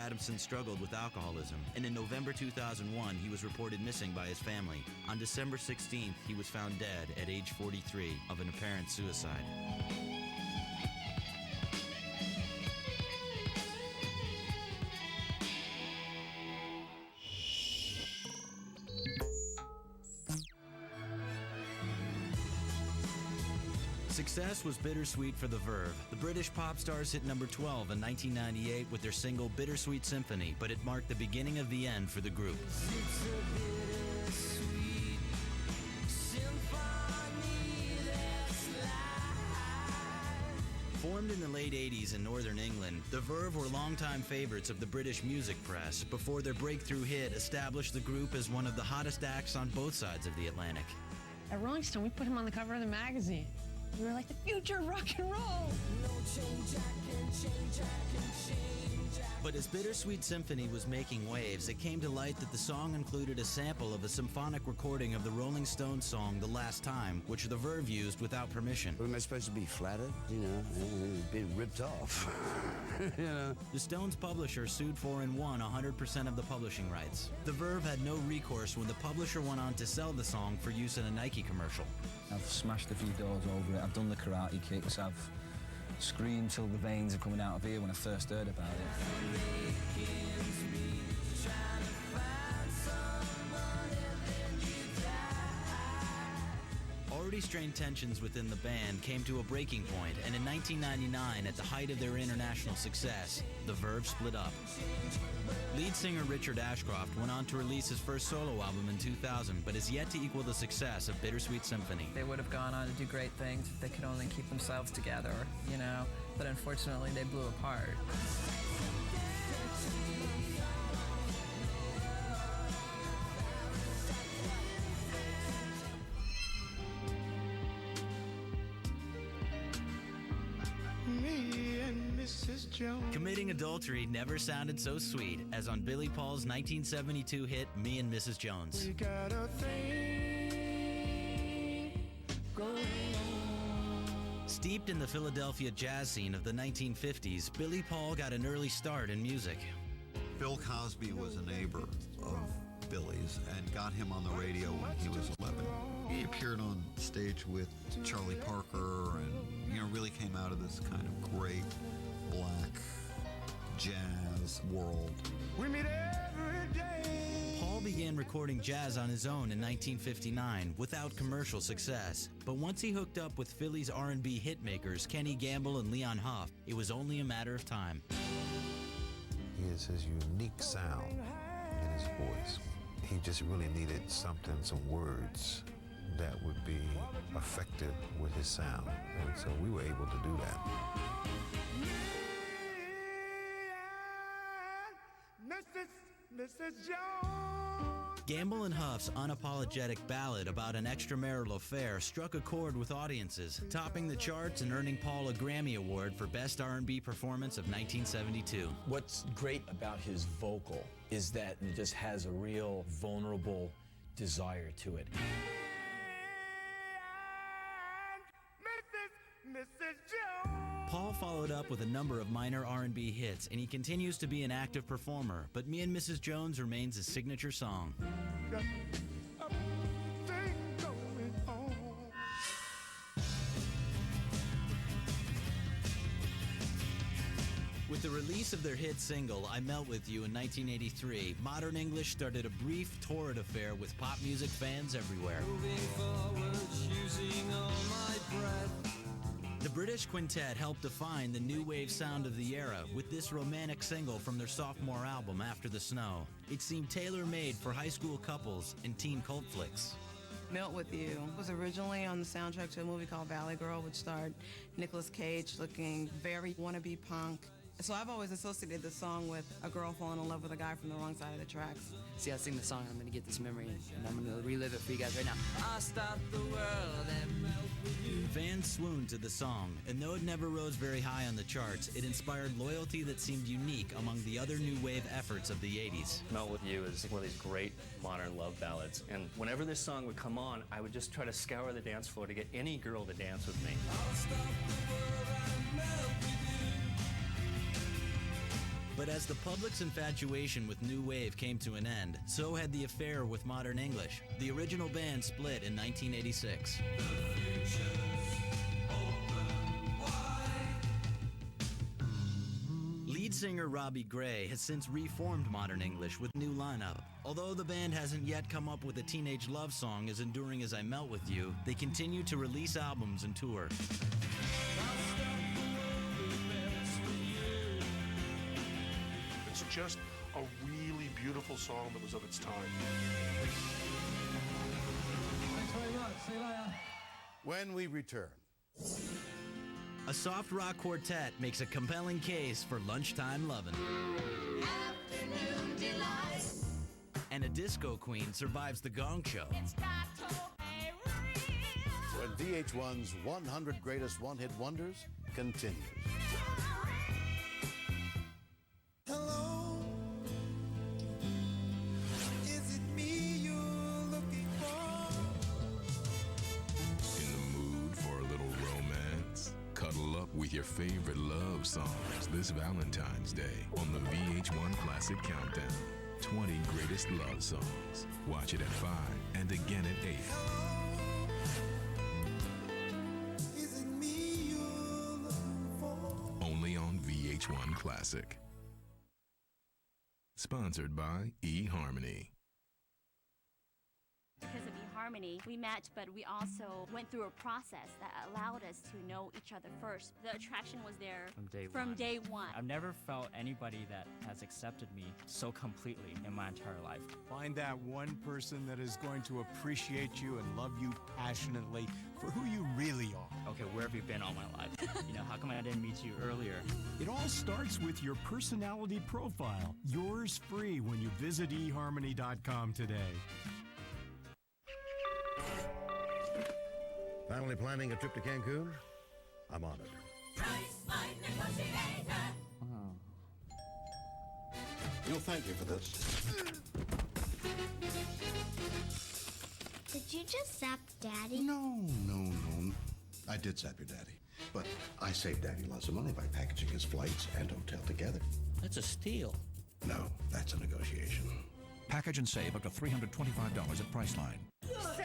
Adamson struggled with alcoholism, and in November 2001, he was reported missing by his family. On December 16th, he was found dead at age 43 of an apparent suicide. Success was bittersweet for the Verve. The British pop stars hit number 12 in 1998 with their single Bittersweet Symphony, but it marked the beginning of the end for the group. Formed in the late 80s in Northern England, the Verve were longtime favorites of the British music press before their breakthrough hit established the group as one of the hottest acts on both sides of the Atlantic. At Rolling Stone, we put him on the cover of the magazine. We were like the future of rock and roll. But as Bittersweet Symphony was making waves, it came to light that the song included a sample of a symphonic recording of the Rolling Stones song The Last Time, which the Verve used without permission. Am I supposed to be flattered? You know, being ripped off. You know. The Stones publisher sued for and won 100% of the publishing rights. The Verve had no recourse when the publisher went on to sell the song for use in a Nike commercial. I've smashed a few doors over it, I've done the karate kicks, I've screamed till the veins are coming out of here when I first heard about it. Already strained tensions within the band came to a breaking point, and in 1999, at the height of their international success, the Verve split up. Lead singer Richard Ashcroft went on to release his first solo album in 2000, but is yet to equal the success of Bittersweet Symphony. They would have gone on to do great things if they could only keep themselves together, you know, but unfortunately they blew apart. Committing adultery never sounded so sweet as on Billy Paul's 1972 hit, Me and Mrs. Jones. We got a thing going on. Steeped in the Philadelphia jazz scene of the 1950s, Billy Paul got an early start in music. Bill Cosby was a neighbor of Billy's and got him on the radio when he was 11. He appeared on stage with Charlie Parker and, you know, really came out of this kind of great black jazz world. We meet every day. Paul began recording jazz on his own in 1959 without commercial success. But once he hooked up with Philly's R&B hitmakers Kenny Gamble and Leon Huff, it was only a matter of time. He has his unique sound in his voice. He just really needed something, some words that would be effective with his sound. And so we were able to do that. Mrs. Jones. Gamble and Huff's unapologetic ballad about an extramarital affair struck a chord with audiences, topping the charts and earning Paul a Grammy Award for Best R&B Performance of 1972. What's great about his vocal is that it just has a real vulnerable desire to it. Mrs. Jones. Paul followed up with a number of minor R&B hits, and he continues to be an active performer, but Me and Mrs. Jones remains his signature song. Got a thing going on. With the release of their hit single, I Melt With You in 1983, Modern English started a brief, torrid affair with pop music fans everywhere. Moving forward, using all my breath. The British quintet helped define the new wave sound of the era with this romantic single from their sophomore album, After the Snow. It seemed tailor-made for high school couples and teen cult flicks. Melt With You was originally on the soundtrack to a movie called Valley Girl, which starred Nicolas Cage looking very wannabe punk. So I've always associated the song with a girl falling in love with a guy from the wrong side of the tracks. See, I sing the song, I'm going to get this memory, and I'm going to relive it for you guys right now. I stop the world and melt with you. Fans swooned to the song, and though it never rose very high on the charts, it inspired loyalty that seemed unique among the other new wave efforts of the 80s. Melt With You is one of these great modern love ballads, and whenever this song would come on, I would just try to scour the dance floor to get any girl to dance with me. I'll stop the world and melt with you. But as the public's infatuation with New Wave came to an end, so had the affair with modern English. The original band split in 1986. Lead singer Robbie Gray has since reformed Modern English with new lineup. Although the band hasn't yet come up with a teenage love song as enduring as I Melt With You, they continue to release albums and tour. It's just a really beautiful song that was of its time. Thanks very much. See you later. When we return. A soft rock quartet makes a compelling case for lunchtime lovin'. Afternoon delight. And a disco queen survives the Gong Show. It's got to be real. When VH1's 100 Greatest One-Hit Wonders continues. Hello, is it me you're looking for? In the mood for a little romance? Cuddle up with your favorite love songs this Valentine's Day on the VH1 Classic Countdown. 20 greatest love songs. Watch it at 5 and again at 8. Is it me you're looking for? Only on VH1 Classic. Sponsored by eHarmony. Because of eHarmony, we matched, but we also went through a process that allowed us to know each other first. The attraction was there from day one. I've never felt anybody that has accepted me so completely in my entire life. Find that one person that is going to appreciate you and love you passionately for who you really are. Okay, where have you been all my life? How come I didn't meet you earlier? It all starts with your personality profile. Yours free when you visit eHarmony.com today. Finally planning a trip to Cancun? I'm honored. You'll thank me for this. Did you just zap Daddy? No. I did zap your daddy. But I saved Daddy lots of money by packaging his flights and hotel together. That's a steal. No, that's a negotiation. Package and save up to $325 at Priceline. So,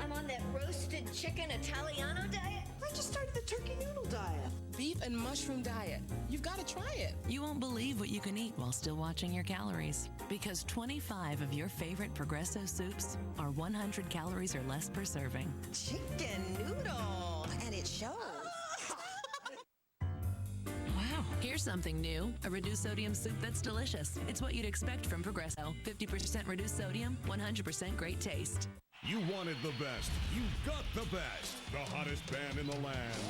I'm on that roasted chicken Italiano diet? I just started the turkey noodle diet. Beef and mushroom diet. You've got to try it. You won't believe what you can eat while still watching your calories. Because 25 of your favorite Progresso soups are 100 calories or less per serving. Chicken noodle. And it shows. Wow. Here's something new. A reduced sodium soup that's delicious. It's what you'd expect from Progresso. 50% reduced sodium, 100% great taste. You wanted the best. You got the best. The hottest band in the land.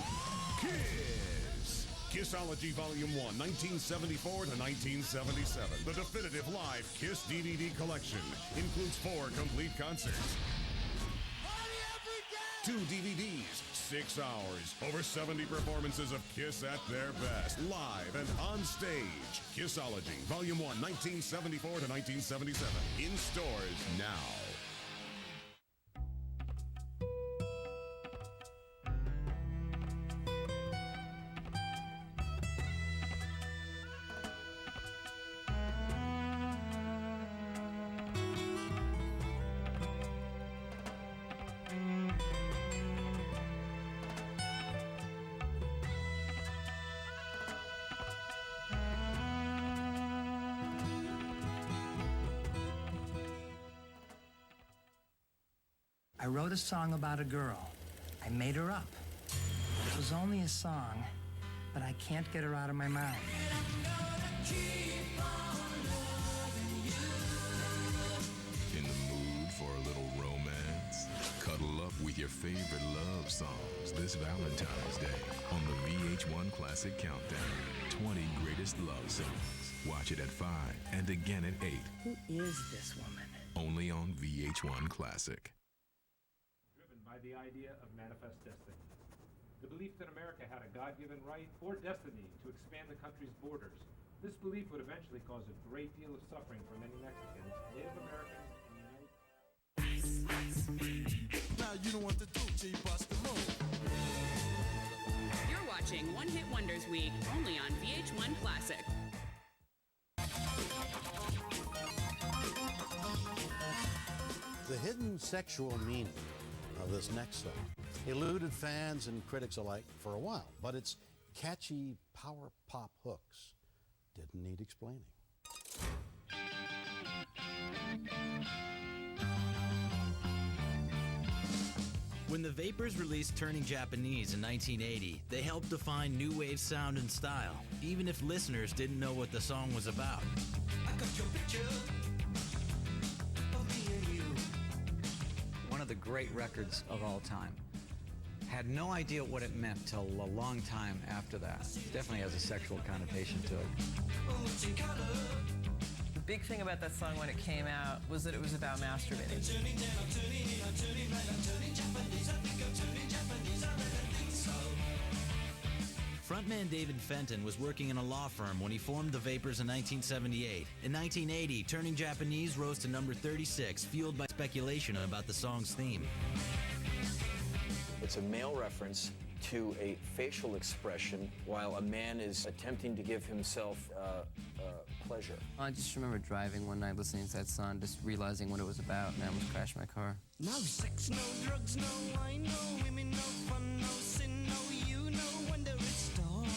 Kiss. Kissology Volume 1, 1974 to 1977. The definitive live Kiss DVD collection. Includes 4 complete concerts. 2 DVDs, 6 hours, over 70 performances of Kiss at their best, live and on stage. Kissology, Volume 1, 1974 to 1977. In stores now. I wrote a song about a girl. I made her up. It was only a song, but I can't get her out of my mind. In the mood for a little romance? Cuddle up with your favorite love songs this Valentine's Day on the VH1 Classic Countdown. 20 greatest love songs. Watch it at 5 and again at 8. Who is this woman? Only on VH1 Classic. By the idea of manifest destiny. The belief that America had a God-given right or destiny to expand the country's borders. This belief would eventually cause a great deal of suffering for many Mexicans, Native Americans, and the United Now you know what to do till you bust the move. You're watching One Hit Wonders Week, only on VH1 Classic. The hidden sexual meaning of this next song eluded fans and critics alike for a while, but its catchy power pop hooks didn't need explaining. When the Vapors released Turning Japanese in 1980, they helped define new wave sound and style, even if listeners didn't know what the song was about. I got your picture of me and you. One of the great records of all time. Had no idea what it meant till a long time after that. Definitely has a sexual connotation to it. The big thing about that song when it came out was that it was about masturbating. Frontman David Fenton was working in a law firm when he formed the Vapors in 1978. In 1980, Turning Japanese rose to number 36, fueled by speculation about the song's theme. It's a male reference to a facial expression while a man is attempting to give himself pleasure. I just remember driving one night listening to that song, just realizing what it was about, and I almost crashed my car. No sex, no drugs, no wine, no women, no fun, no sin, no you, no wonder it's dark.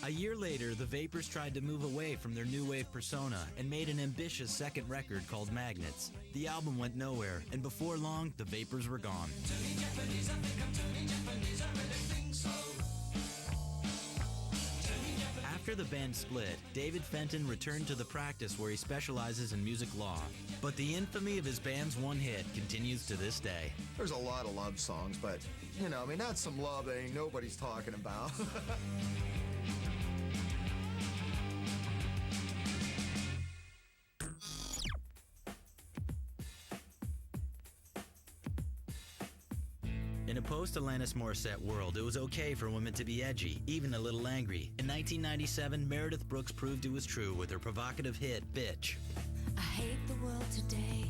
A year later, the Vapors tried to move away from their new wave persona and made an ambitious second record called Magnets. The album went nowhere, and before long, the Vapors were gone. Turning Japanese, I think I'm turning Japanese, I really think so. After the band split, David Fenton returned to the practice where he specializes in music law. But the infamy of his band's one hit continues to this day. There's a lot of love songs, but, you know, I mean, that's some love that ain't nobody's talking about. In a post-Alanis Morissette world, it was okay for women to be edgy, even a little angry. In 1997, Meredith Brooks proved it was true with her provocative hit, Bitch. I hate the world today.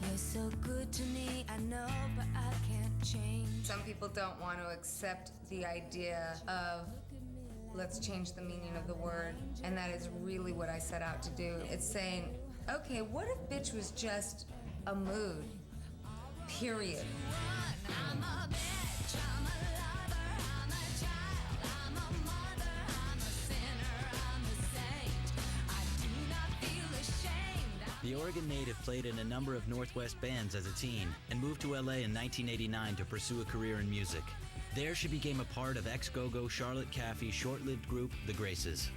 You're so good to me, I know, but I can't change. Some people don't want to accept the idea of let's change the meaning of the word, and that is really what I set out to do. It's saying, okay, what if bitch was just a mood? Period. I'm a bitch, I'm a lover, I'm a child, I'm a mother, I'm a sinner, I'm a saint. I do not feel ashamed. The Oregon native played in a number of Northwest bands as a teen and moved to LA in 1989 to pursue a career in music. There she became a part of ex-go-go Charlotte Caffey's short-lived group, The Graces.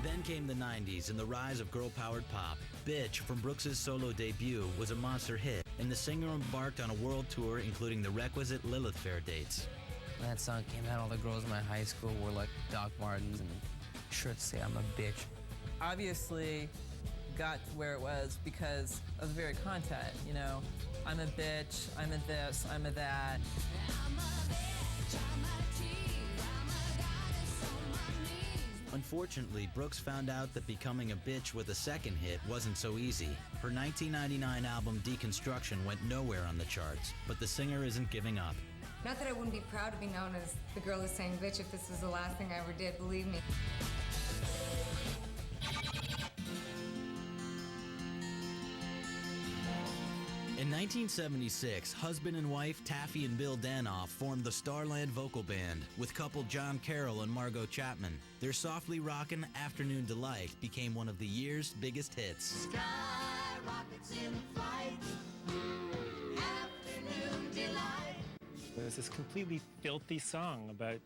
Then came the 90s and the rise of girl-powered pop. Bitch, from Brooks's solo debut, was a monster hit, and the singer embarked on a world tour including the requisite Lilith Fair dates. When that song came out, all the girls in my high school wore like Doc Martens and shirts say I'm a bitch. Obviously, got to where it was because of the very content, you know. I'm a bitch, I'm a this, I'm a that. I'm a bitch, I'm a tease, I'm a goddess on my knees. Unfortunately, Brooks found out that becoming a bitch with a second hit wasn't so easy. Her 1999 album Deconstruction went nowhere on the charts, but the singer isn't giving up. Not that I wouldn't be proud to be known as the girl who's saying bitch if this was the last thing I ever did, believe me. In 1976, husband and wife Taffy and Bill Danoff formed the Starland Vocal Band with couple John Carroll and Margot Chapman. Their softly rockin' Afternoon Delight became one of the year's biggest hits. Sky rockets in flight. Afternoon delight. It was this completely filthy song about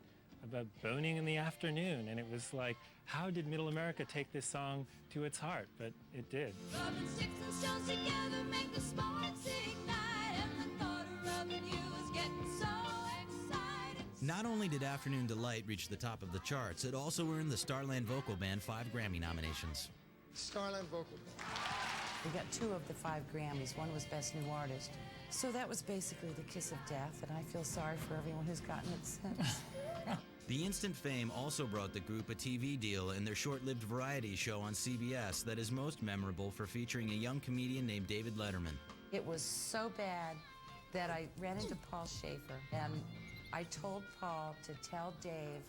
boning in the afternoon, and it was like, how did Middle America take this song to its heart? But it did. Rubbing sticks and stones together make the sparks ignite, and the thought of rubbing you is getting so excited. Not only did Afternoon Delight reach the top of the charts, it also earned the Starland Vocal Band 5 Grammy nominations. Starland Vocal Band. We got 2 of the 5 Grammys. One was Best New Artist. So that was basically the kiss of death, and I feel sorry for everyone who's gotten it since. The instant fame also brought the group a TV deal in their short-lived variety show on CBS that is most memorable for featuring a young comedian named David Letterman. It was so bad that I ran into Paul Schaefer, and I told Paul to tell Dave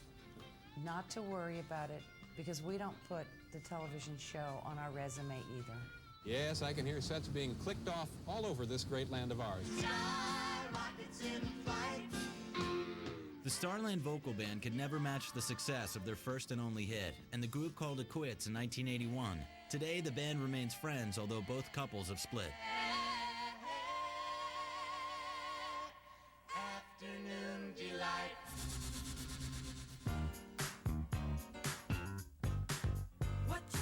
not to worry about it because we don't put the television show on our resume either. Yes, I can hear sets being clicked off all over this great land of ours. The Starland Vocal Band could never match the success of their first and only hit, and the group called it quits in 1981. Today, the band remains friends, although both couples have split. Afternoon delight. What you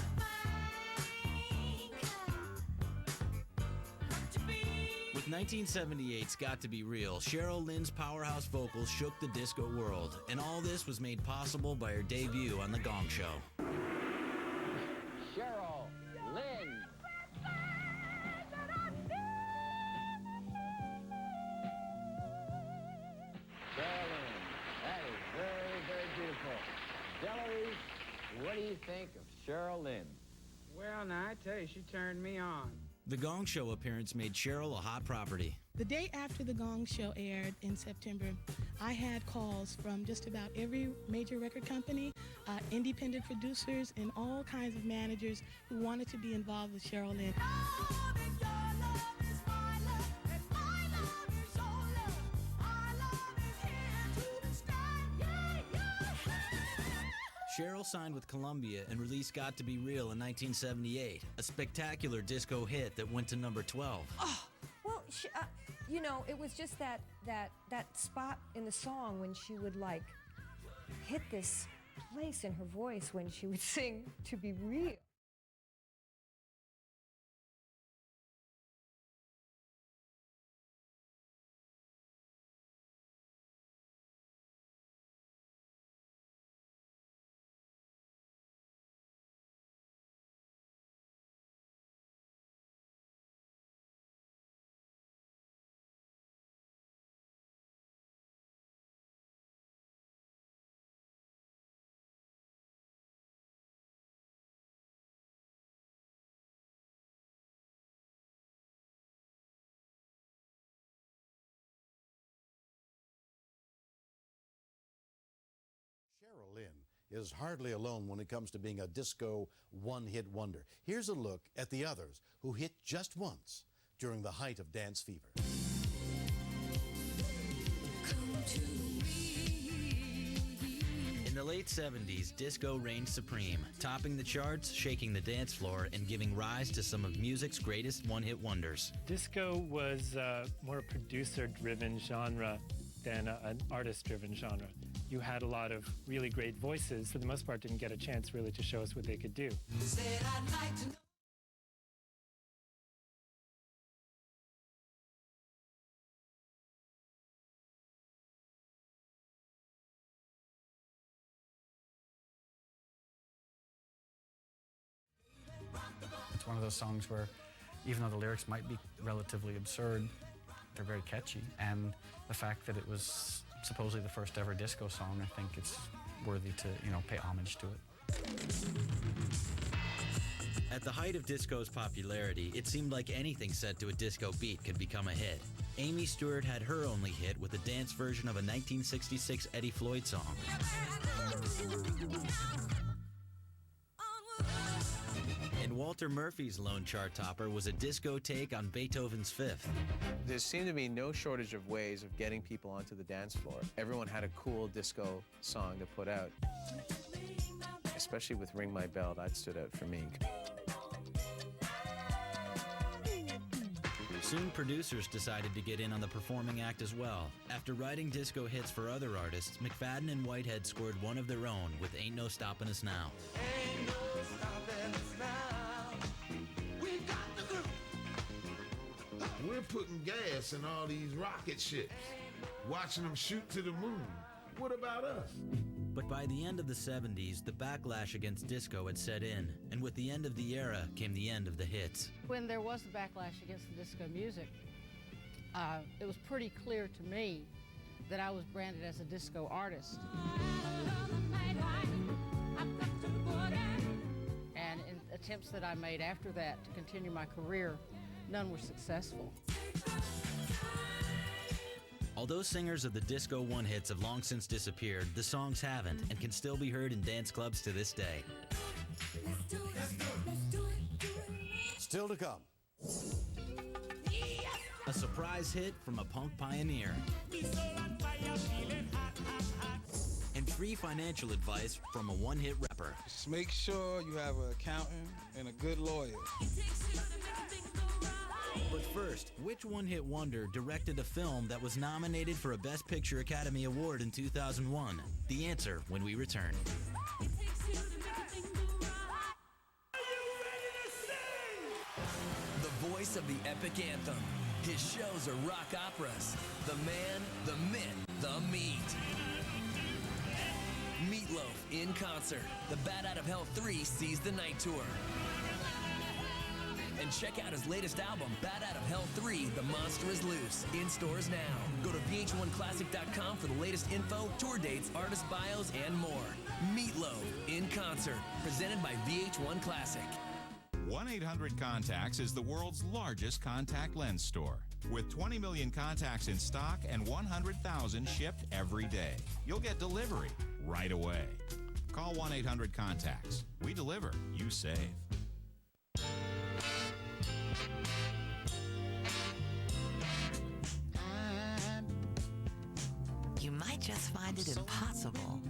think? With 1978's Got to Be Real, Cheryl Lynn's powerhouse vocals shook the disco world, and all this was made possible by her debut on The Gong Show. Cheryl Lynn. Cheryl, that is very, very beautiful. Delarice, what do you think of Cheryl Lynn? Well, now, I tell you, she turned me on. The Gong Show appearance made Cheryl a hot property. The day after The Gong Show aired in September, I had calls from just about every major record company, independent producers, and all kinds of managers who wanted to be involved with Cheryl Lynn. Cheryl signed with Columbia and released Got to Be Real in 1978, a spectacular disco hit that went to number 12. Oh, well, you know, it was just that spot in the song when she would, like, hit this place in her voice when she would sing To Be Real. Cheryl Lynn is hardly alone when it comes to being a disco one-hit wonder. Here's a look at the others who hit just once during the height of dance fever. In the late 70s, disco reigned supreme, topping the charts, shaking the dance floor, and giving rise to some of music's greatest one-hit wonders. Disco was more a producer-driven genre than an artist-driven genre. You had a lot of really great voices, for the most part didn't get a chance really to show us what they could do. Said I'd like to know. It's one of those songs where, even though the lyrics might be relatively absurd, they're very catchy. And the fact that it was supposedly the first ever disco song, I think it's worthy to, pay homage to it. At the height of disco's popularity, it seemed like anything set to a disco beat could become a hit. Amy Stewart had her only hit with a dance version of a 1966 Eddie Floyd song. And Walter Murphy's lone chart topper was a disco take on Beethoven's Fifth. There seemed to be no shortage of ways of getting people onto the dance floor. Everyone had a cool disco song to put out. Especially with Ring My Bell, that stood out for me. Soon producers decided to get in on the performing act as well. After writing disco hits for other artists, McFadden and Whitehead scored one of their own with Ain't No Stoppin' Us Now. Ain't no stopping us now. We got the groove. We're putting gas in all these rocket ships, watching them shoot to the moon. What about us? But by the end of the 70s, the backlash against disco had set in, and with the end of the era came the end of the hits. When there was the backlash against the disco music, it was pretty clear to me that I was branded as a disco artist. And in attempts that I made after that to continue my career, none were successful. Although singers of the disco one-hits have long since disappeared, the songs haven't and can still be heard in dance clubs to this day. Still to come. A surprise hit from a punk pioneer. And free financial advice from a one-hit rapper. Just make sure you have an accountant and a good lawyer. But first, which one-hit wonder directed a film that was nominated for a Best Picture Academy Award in 2001? The answer when we return. The voice of the epic anthem. His shows are rock operas. The man, the myth, the meat. Meatloaf in concert. The Bat Out of Hell 3 Seize the Night Tour. And check out his latest album, Bat Out of Hell 3, The Monster is Loose, in stores now. Go to VH1Classic.com for the latest info, tour dates, artist bios, and more. Meatloaf in concert, presented by VH1 Classic. 1-800-CONTACTS is the world's largest contact lens store. With 20 million contacts in stock and 100,000 shipped every day. You'll get delivery right away. Call 1-800-CONTACTS. We deliver, you save. You might just find it impossible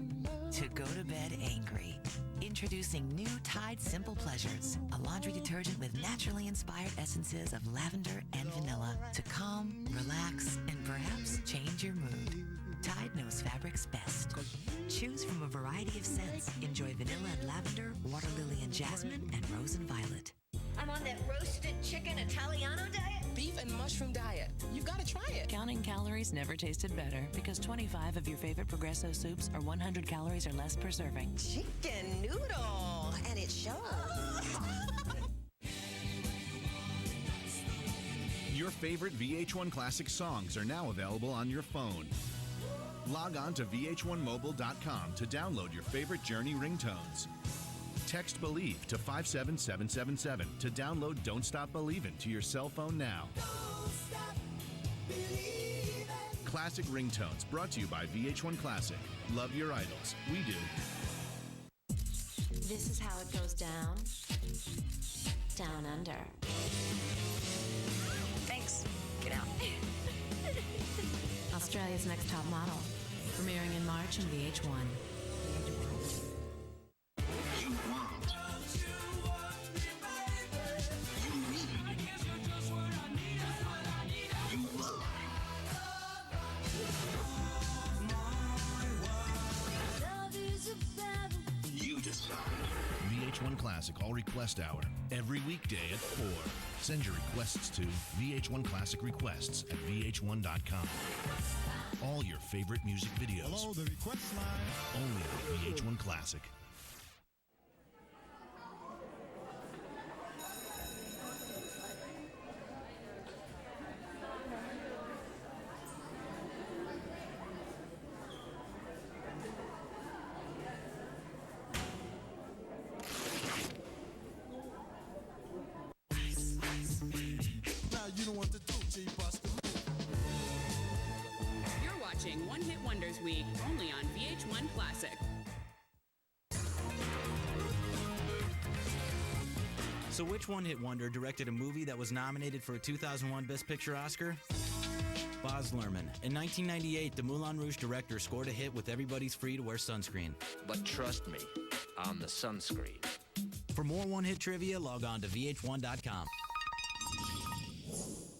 to go to bed angry. Introducing new Tide Simple Pleasures, a laundry detergent with naturally inspired essences of lavender and vanilla to calm, relax, and perhaps change your mood. Tide knows fabrics best. Choose from a variety of scents. Enjoy vanilla and lavender, water lily and jasmine, and rose and violet. I'm on that roasted chicken Italiano diet. Beef and mushroom diet. You've got to try it. Counting calories never tasted better because 25 of your favorite Progresso soups are 100 calories or less per serving. Chicken noodle. And it shows. Your favorite VH1 Classic songs are now available on your phone. Log on to VH1Mobile.com to download your favorite Journey ringtones. Text BELIEVE to 57777 to download Don't Stop Believin' to your cell phone now. Classic ringtones brought to you by VH1 Classic. Love your idols. We do. This is how it goes down. Down under. Thanks. Get out. Australia's Next Top Model, premiering in March on VH1. VH1 Classic All Request Hour, every weekday at 4. Send your requests to VH1 Classic Requests at VH1.com. All your favorite music videos. Hello, the request line. Only on VH1 Classic. You know what to do, G-Buster. You're watching One Hit Wonders Week, only on VH1 Classic. So which one-hit wonder directed a movie that was nominated for a 2001 Best Picture Oscar? Baz Luhrmann. In 1998, the Moulin Rouge director scored a hit with Everybody's Free to Wear Sunscreen. But trust me, on the sunscreen. For more one-hit trivia, log on to VH1.com.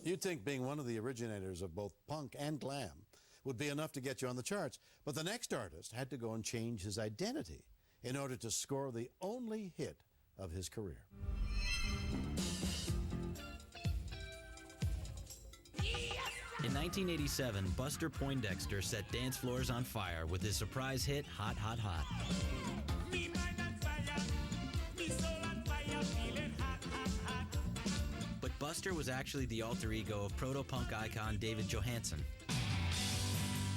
You'd think being one of the originators of both punk and glam would be enough to get you on the charts, but the next artist had to go and change his identity in order to score the only hit of his career. In 1987, Buster Poindexter set dance floors on fire with his surprise hit, Hot, Hot, Hot. But Buster was actually the alter ego of proto-punk icon David Johansen,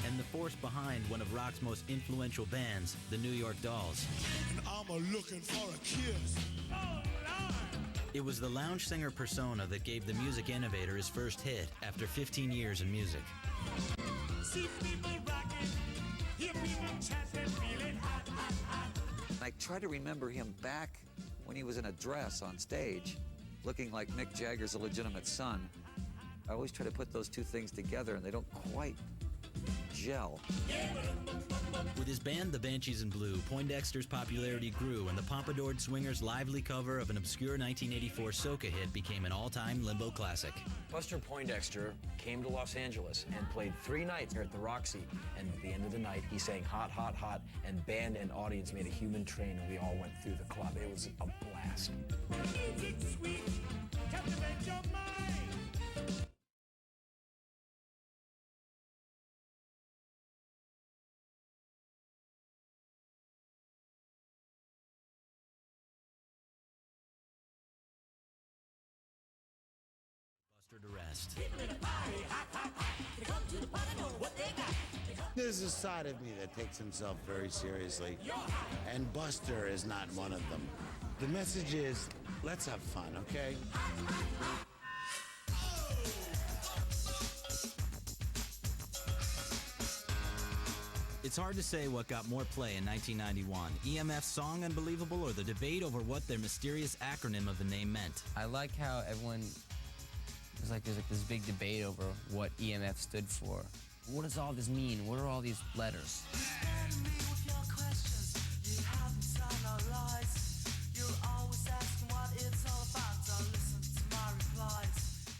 and the force behind one of rock's most influential bands, the New York Dolls. And I'm looking for a kiss. Oh, Lord. It was the lounge singer persona that gave the music innovator his first hit after 15 years in music. See people rocking, hear people chanting, feeling hot, hot, hot. I try to remember him back when he was in a dress on stage, looking like Mick Jagger's illegitimate son. I always try to put those two things together, and they don't quite gel. With his band, the Banshees in Blue, Poindexter's popularity grew, and the Pompadoured Swingers' lively cover of an obscure 1984 soca hit became an all-time limbo classic. Buster Poindexter came to Los Angeles and played 3 nights here at the Roxy, and at the end of the night, he sang Hot, Hot, Hot, and band and audience made a human train, and we all went through the club. It was a blast. To rest. There's a side of me that takes himself very seriously, and Buster is not one of them. The message is, let's have fun, okay? It's hard to say what got more play in 1991, EMF's song Unbelievable or the debate over what their mysterious acronym of the name meant. I like how everyone, there's this big debate over what EMF stood for. What does all this mean? What are all these letters?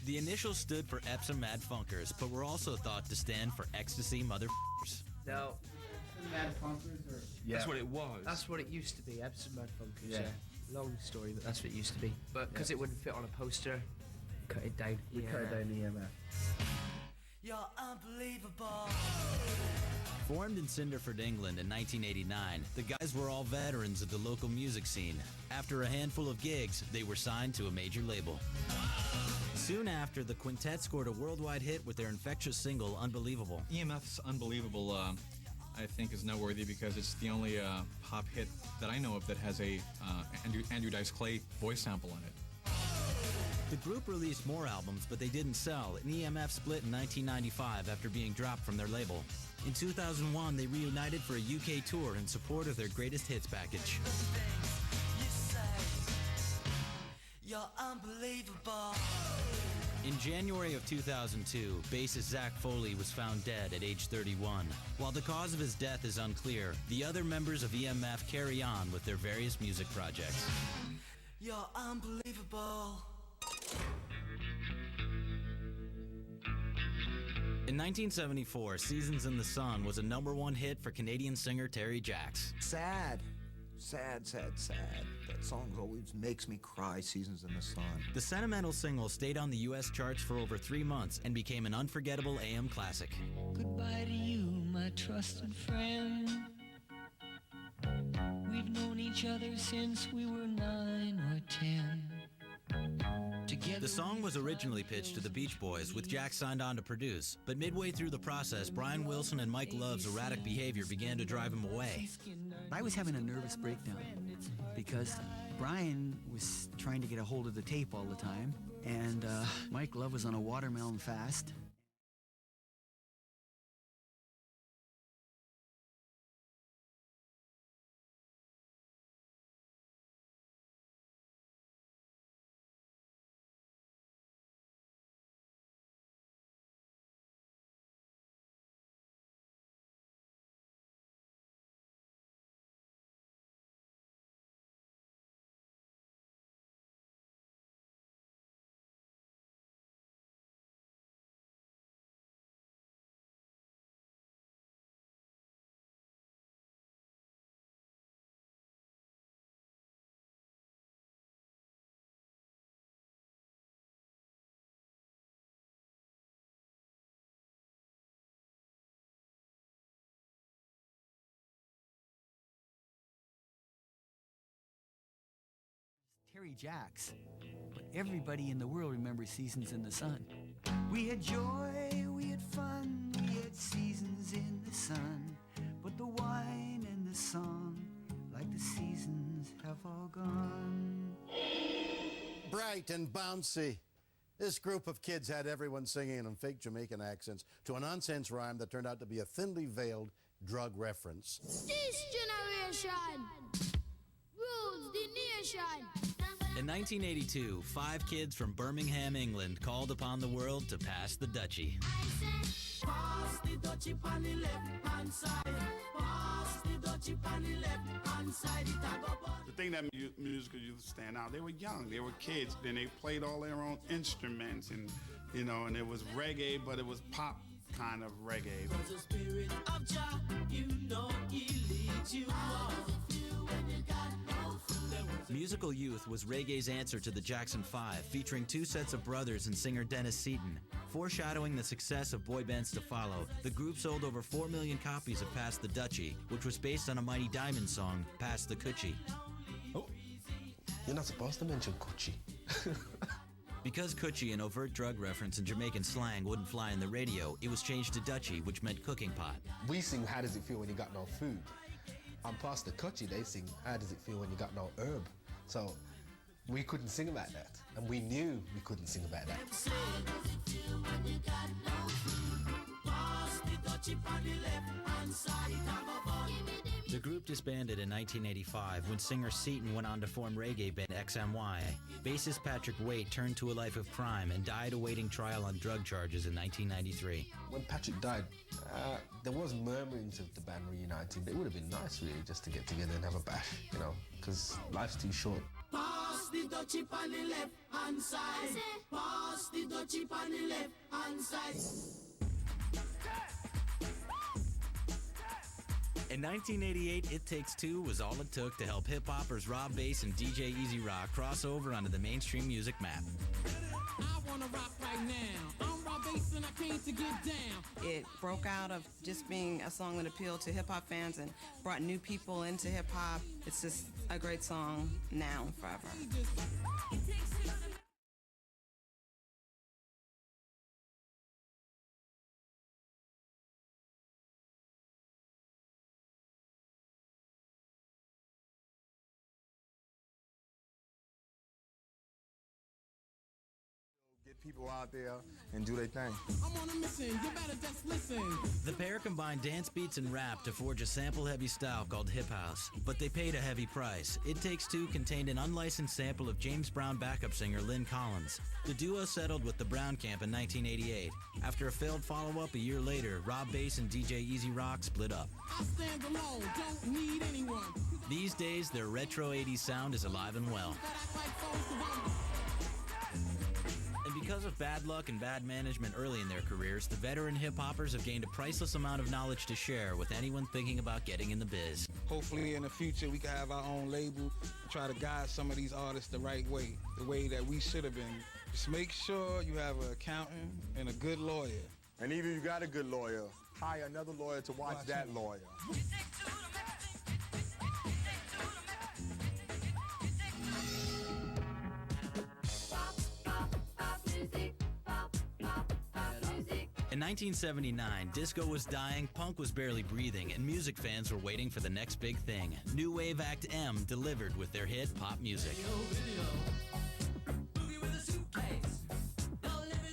The initials stood for Epsom Mad Funkers, but were also thought to stand for Ecstasy Motherfuckers. No. Mad Funkers? Or... Yeah. That's what it was. That's what it used to be, Epsom Mad Funkers, Yeah. Long story, but that's what it used to be. But because it wouldn't fit on a poster, cut it down. We cut it down the EMF. You're unbelievable. Formed in Cinderford, England in 1989, the guys were all veterans of the local music scene. After a handful of gigs, they were signed to a major label. Soon after, the quintet scored a worldwide hit with their infectious single, Unbelievable. EMF's Unbelievable, I think, is noteworthy because it's the only pop hit that I know of that has a Andrew Dice Clay voice sample on it. The group released more albums, but they didn't sell, and EMF split in 1995 after being dropped from their label. In 2001, they reunited for a UK tour in support of their greatest hits package. You're unbelievable. In January of 2002, bassist Zach Foley was found dead at age 31. While the cause of his death is unclear, the other members of EMF carry on with their various music projects. You're unbelievable. In 1974, Seasons in the Sun was a #1 hit for Canadian singer Terry Jacks. Sad. Sad, sad, sad. That song always makes me cry, Seasons in the Sun. The sentimental single stayed on the U.S. charts for over 3 months and became an unforgettable AM classic. Goodbye to you, my trusted friend. We've known each other since we were 9 or 10. Together the song was originally pitched to the Beach Boys, with Jack signed on to produce. But midway through the process, Brian Wilson and Mike Love's erratic behavior began to drive him away. I was having a nervous breakdown because Brian was trying to get a hold of the tape all the time, and Mike Love was on a watermelon fast. Terry Jacks, but everybody in the world remembers Seasons in the Sun. We had joy, we had fun, we had seasons in the sun. But the wine and the song, like the seasons, have all gone. Bright and bouncy. This group of kids had everyone singing in fake Jamaican accents to a nonsense rhyme that turned out to be a thinly veiled drug reference. This generation rules the nation. narration. In 1982, 5 kids from Birmingham, England called upon the world to pass the Dutchie. Pass the Dutchie on the left-hand side. Pass the Dutchie on the left-hand side. The thing that musical youth stand out, they were young, they were kids, then they played all their own instruments, and you know, and it was reggae, but it was pop kind of reggae. The spirit of Jah, you know he leads you on. Musical Youth was reggae's answer to the Jackson 5, featuring 2 sets of brothers and singer Dennis Seaton. Foreshadowing the success of boy bands to follow, the group sold over 4 million copies of Pass the Dutchie, which was based on a Mighty Diamond song, Pass the Coochie. Oh, you're not supposed to mention coochie. Because coochie, an overt drug reference in Jamaican slang, wouldn't fly in the radio, it was changed to Dutchie, which meant cooking pot. We sing, how does it feel when you got no food? On Past the Coochie, they sing, how does it feel when you got no herb? So we couldn't sing about that, and we knew we couldn't sing about that. The group disbanded in 1985 when singer Seaton went on to form reggae band XMY. Bassist Patrick Waite turned to a life of crime and died awaiting trial on drug charges in 1993. When Patrick died, there was murmurings of the band reuniting. It would have been nice, really, just to get together and have a bash, you know, because life's too short. Pass the Dutchie on the left-hand side. Pass the Dutchie on the left-hand side. In 1988, It Takes Two was all it took to help hip-hoppers Rob Bass and DJ Easy Rock cross over onto the mainstream music map. I wanna rock right now. I'm Rob Bass and I came to get down. It broke out of just being a song that appealed to hip-hop fans and brought new people into hip-hop. It's just a great song now and forever. Get people out there and do their thing. I'm on a mission, you better just listen. The pair combined dance beats and rap to forge a sample-heavy style called hip house, but they paid a heavy price. It Takes Two contained an unlicensed sample of James Brown backup singer Lynn Collins. The duo settled with the Brown Camp in 1988. After a failed follow-up a year later, Rob Bass and DJ Easy Rock split up. I stand alone, don't need anyone. These days, their retro 80s sound is alive and well. And because of bad luck and bad management early in their careers, the veteran hip-hoppers have gained a priceless amount of knowledge to share with anyone thinking about getting in the biz. Hopefully in the future we can have our own label and try to guide some of these artists the right way, the way that we should have been. Just make sure you have an accountant and a good lawyer. And even if you got a good lawyer, hire another lawyer to watch that lawyer. In 1979, disco was dying, punk was barely breathing, and music fans were waiting for the next big thing. New Wave Act M delivered with their hit Pop Music.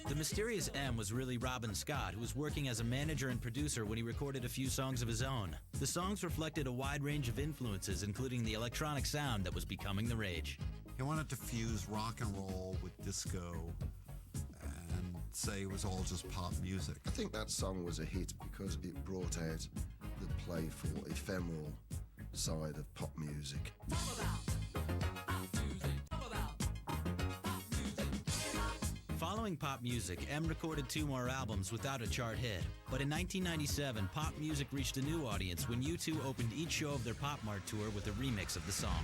The mysterious M was really Robin Scott, who was working as a manager and producer when he recorded a few songs of his own. The songs reflected a wide range of influences, including the electronic sound that was becoming the rage. He wanted to fuse rock and roll with disco and say it was all just pop music. I think that song was a hit because it brought out the playful, ephemeral side of pop music. Following Pop Music, M recorded 2 more albums without a chart hit. But in 1997, pop music reached a new audience when U2 opened each show of their Pop Mart tour with a remix of the song.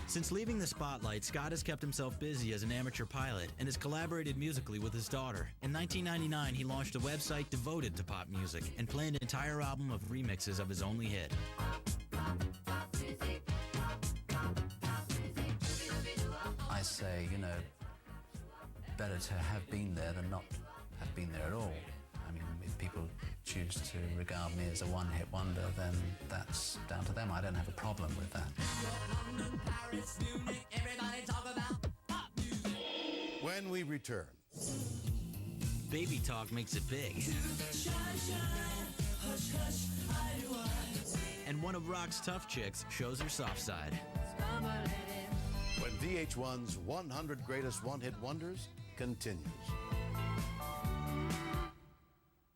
Since leaving the spotlight, Scott has kept himself busy as an amateur pilot and has collaborated musically with his daughter. In 1999, he launched a website devoted to pop music and planned an entire album of remixes of his only hit. I say, you know, better to have been there than not have been there at all. I mean, if people choose to regard me as a one-hit wonder, then that's down to them. I don't have a problem with that. When we return, baby talk makes it big. And one of rock's tough chicks shows her soft side. When VH1's 100 Greatest One-Hit Wonders continues.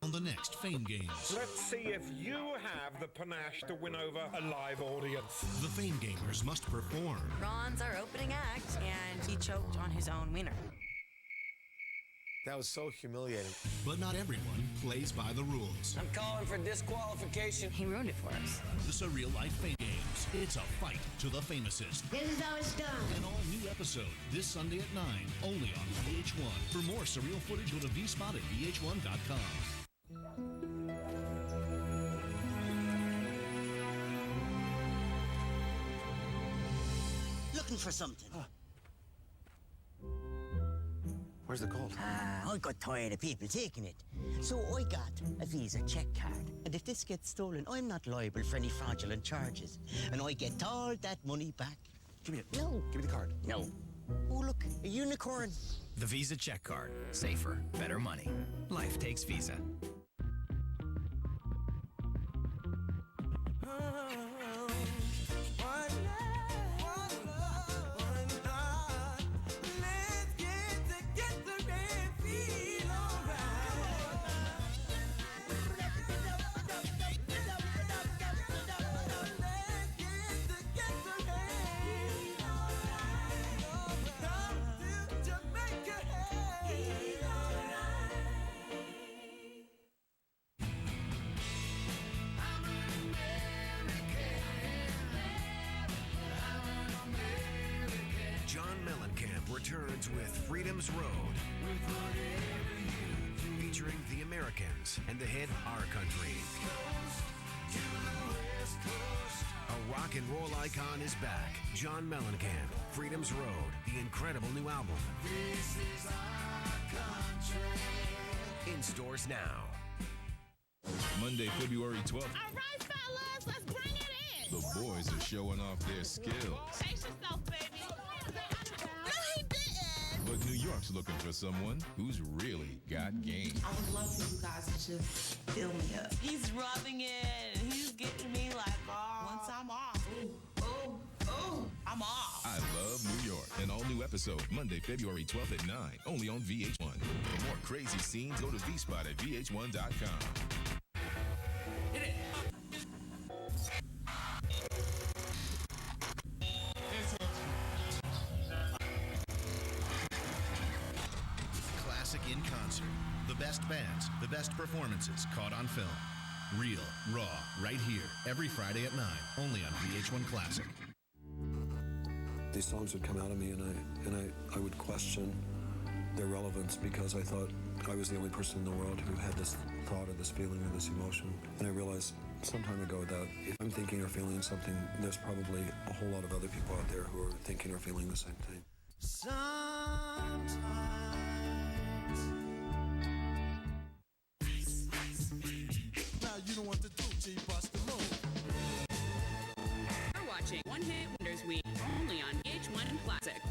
On the next Fame Games. Let's see if you have the panache to win over a live audience. The Fame Gamers must perform. Ron's our opening act, and he choked on his own wiener. That was so humiliating. But not everyone plays by the rules. I'm calling for disqualification. He ruined it for us. The Surreal Life Fame Games. It's a fight to the famousest. This is how it's done. An all-new episode this Sunday at 9, only on VH1. For more surreal footage, go to vspot at vh1.com. Looking for something. Where's the gold? I got tired of people taking it. So I got a Visa check card. And if this gets stolen, I'm not liable for any fraudulent charges. And I get all that money back. Give me it. No. Give me the card. No. Oh, look, a unicorn. The Visa check card. Safer, better money. Life takes Visa. Returns with Freedom's Road, featuring the Americans and the hit Our Country. A rock and roll icon is back. John Mellencamp, Freedom's Road, the incredible new album. This is our country. In stores now. Monday, February 12th. All right, fellas, let's bring it in. The boys are showing off their skills. Taste yourself, baby. But New York's looking for someone who's really got game. I would love for you guys to just fill me up. He's rubbing it. He's getting me like, oh, once I'm off. Ooh, I'm off. I Love New York. An all-new episode, Monday, February 12th at 9, only on VH1. For more crazy scenes, go to vspot at vh1.com. Hit it. Classic in concert. The best bands, the best performances caught on film. Real, raw, right here, every Friday at 9, only on VH1 Classic. These songs would come out of me, and I would question their relevance because I thought I was the only person in the world who had this thought or this feeling or this emotion. And I realized some time ago that if I'm thinking or feeling something, there's probably a whole lot of other people out there who are thinking or feeling the same thing. Sometimes now you don't want to do G-Bust the move. You're watching One Hit Wonders Week, only on VH1 Classic.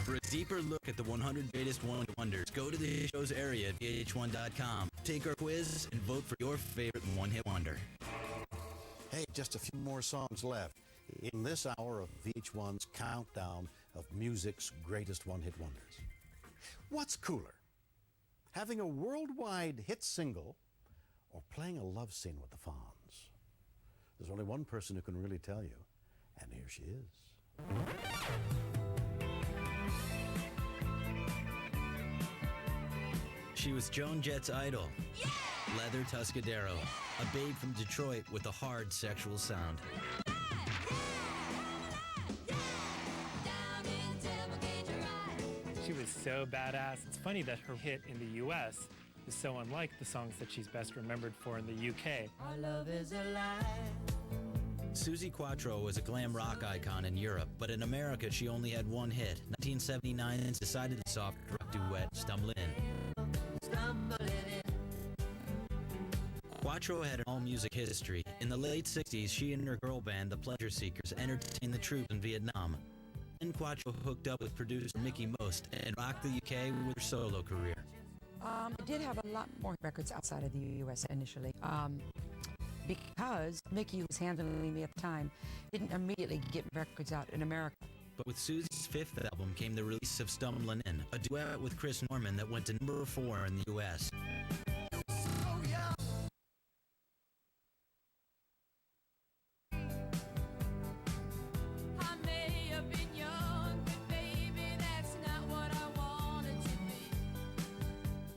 For a deeper look at the 100 greatest one wonders, go to the show's area at VH1.com. Take our quiz and vote for your favorite one-hit wonder. Hey, just a few more songs left in this hour of VH1's countdown of music's greatest one-hit wonders. What's cooler, having a worldwide hit single or playing a love scene with the Fonz? There's only one person who can really tell you, and here she is. She was Joan Jett's idol, Leather Tuscadero, a babe from Detroit with a hard sexual sound. She was so badass. It's funny that her hit in the U.S. is so unlike the songs that she's best remembered for in the U.K. Our love is alive. Suzi Quatro was a glam rock icon in Europe, but in America she only had one hit. 1979's decided soft rock duet, Stumbling In. Quatro had an all-music history. In the late 60s, she and her girl band, the Pleasure Seekers, entertained the troops in Vietnam. Quatro hooked up with producer Mickey Most and rocked the UK with her solo career. I did have a lot more records outside of the U.S. initially. Because Mickey was handling me at the time, didn't immediately get records out in America. But with Susie's fifth album came the release of Stumblin' In, a duet with Chris Norman that went to number 4 in the U.S.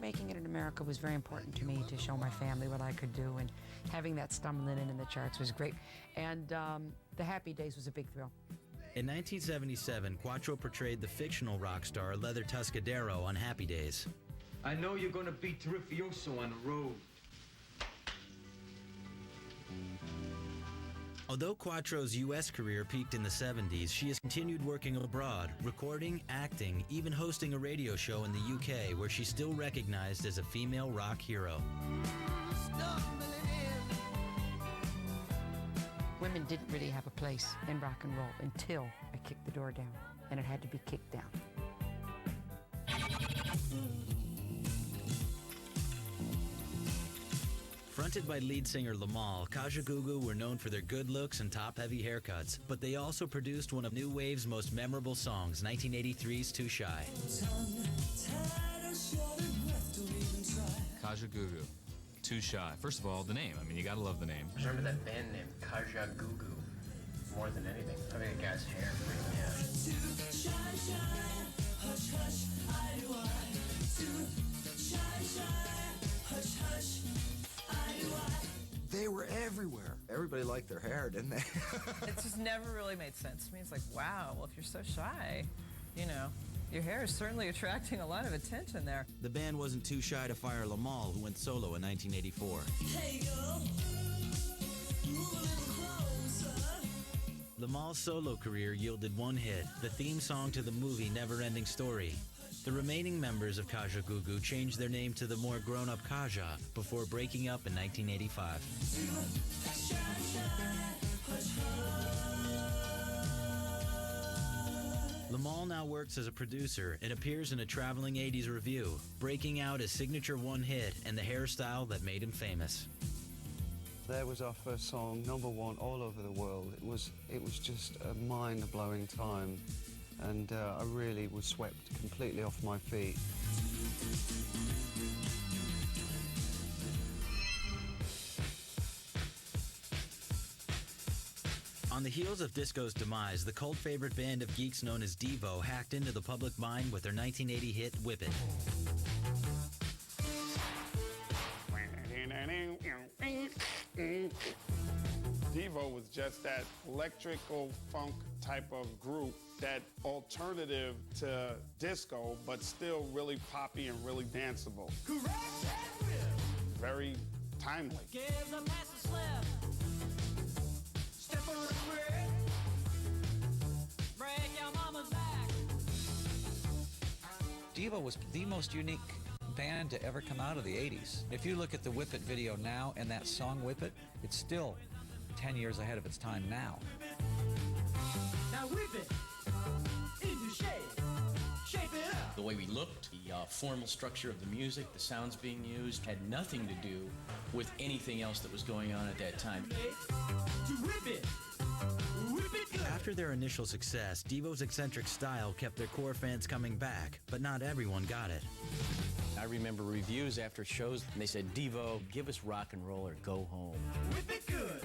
Making it in America was very important to me to show my family what I could do, and having that Stumbling In the charts was great. And the Happy Days was a big thrill. In 1977, Quatro portrayed the fictional rock star Leather Tuscadero on Happy Days. I know you're gonna be terrifioso on the road. Although Quatro's U.S. career peaked in the 70s, she has continued working abroad, recording, acting, even hosting a radio show in the UK, where she's still recognized as a female rock hero. Women didn't really have a place in rock and roll until I kicked the door down, and it had to be kicked down. Fronted by lead singer Lamal, Kajagoogoo were known for their good looks and top-heavy haircuts, but they also produced one of New Wave's most memorable songs, 1983's Too Shy. Kajagoogoo, Too Shy. First of all, the name. I mean, you gotta love the name. I remember that band name, Kajagoogoo, more than anything. I think the guy's hair freaked me out. They were everywhere. Everybody liked their hair, didn't they? It just never really made sense to me. It's like, wow, well, if you're so shy, you know, your hair is certainly attracting a lot of attention there. The band wasn't too shy to fire Lamal, who went solo in 1984. Hey, girl, move a little closer. Lamal's solo career yielded one hit, the theme song to the movie Never Ending Story. The remaining members of Kajagoogoo changed their name to the more grown-up Kaja before breaking up in 1985. Lamal now works as a producer and appears in a traveling 80s review, breaking out his signature one hit and the hairstyle that made him famous. There was our first song, #1 all over the world. It was just a mind-blowing time. And I really was swept completely off my feet. On the heels of disco's demise, the cult favorite band of geeks known as Devo hacked into the public mind with their 1980 hit Whip It. Devo was just that electrical funk type of group, that alternative to disco, but still really poppy and really danceable. Very timely. Give the master slip. Step on the grid. Break your mama's back. Devo was the most unique band to ever come out of the 80s. If you look at the Whip It video now and that song Whip It, it's still 10 years ahead of its time now. Now whip it into shape. Shape it up. The way we looked, the formal structure of the music, the sounds being used, had nothing to do with anything else that was going on at that time. To whip it. Whip it good. After their initial success, Devo's eccentric style kept their core fans coming back, but not everyone got it. I remember reviews after shows, and they said, Devo, give us rock and roll or go home. Whip it good.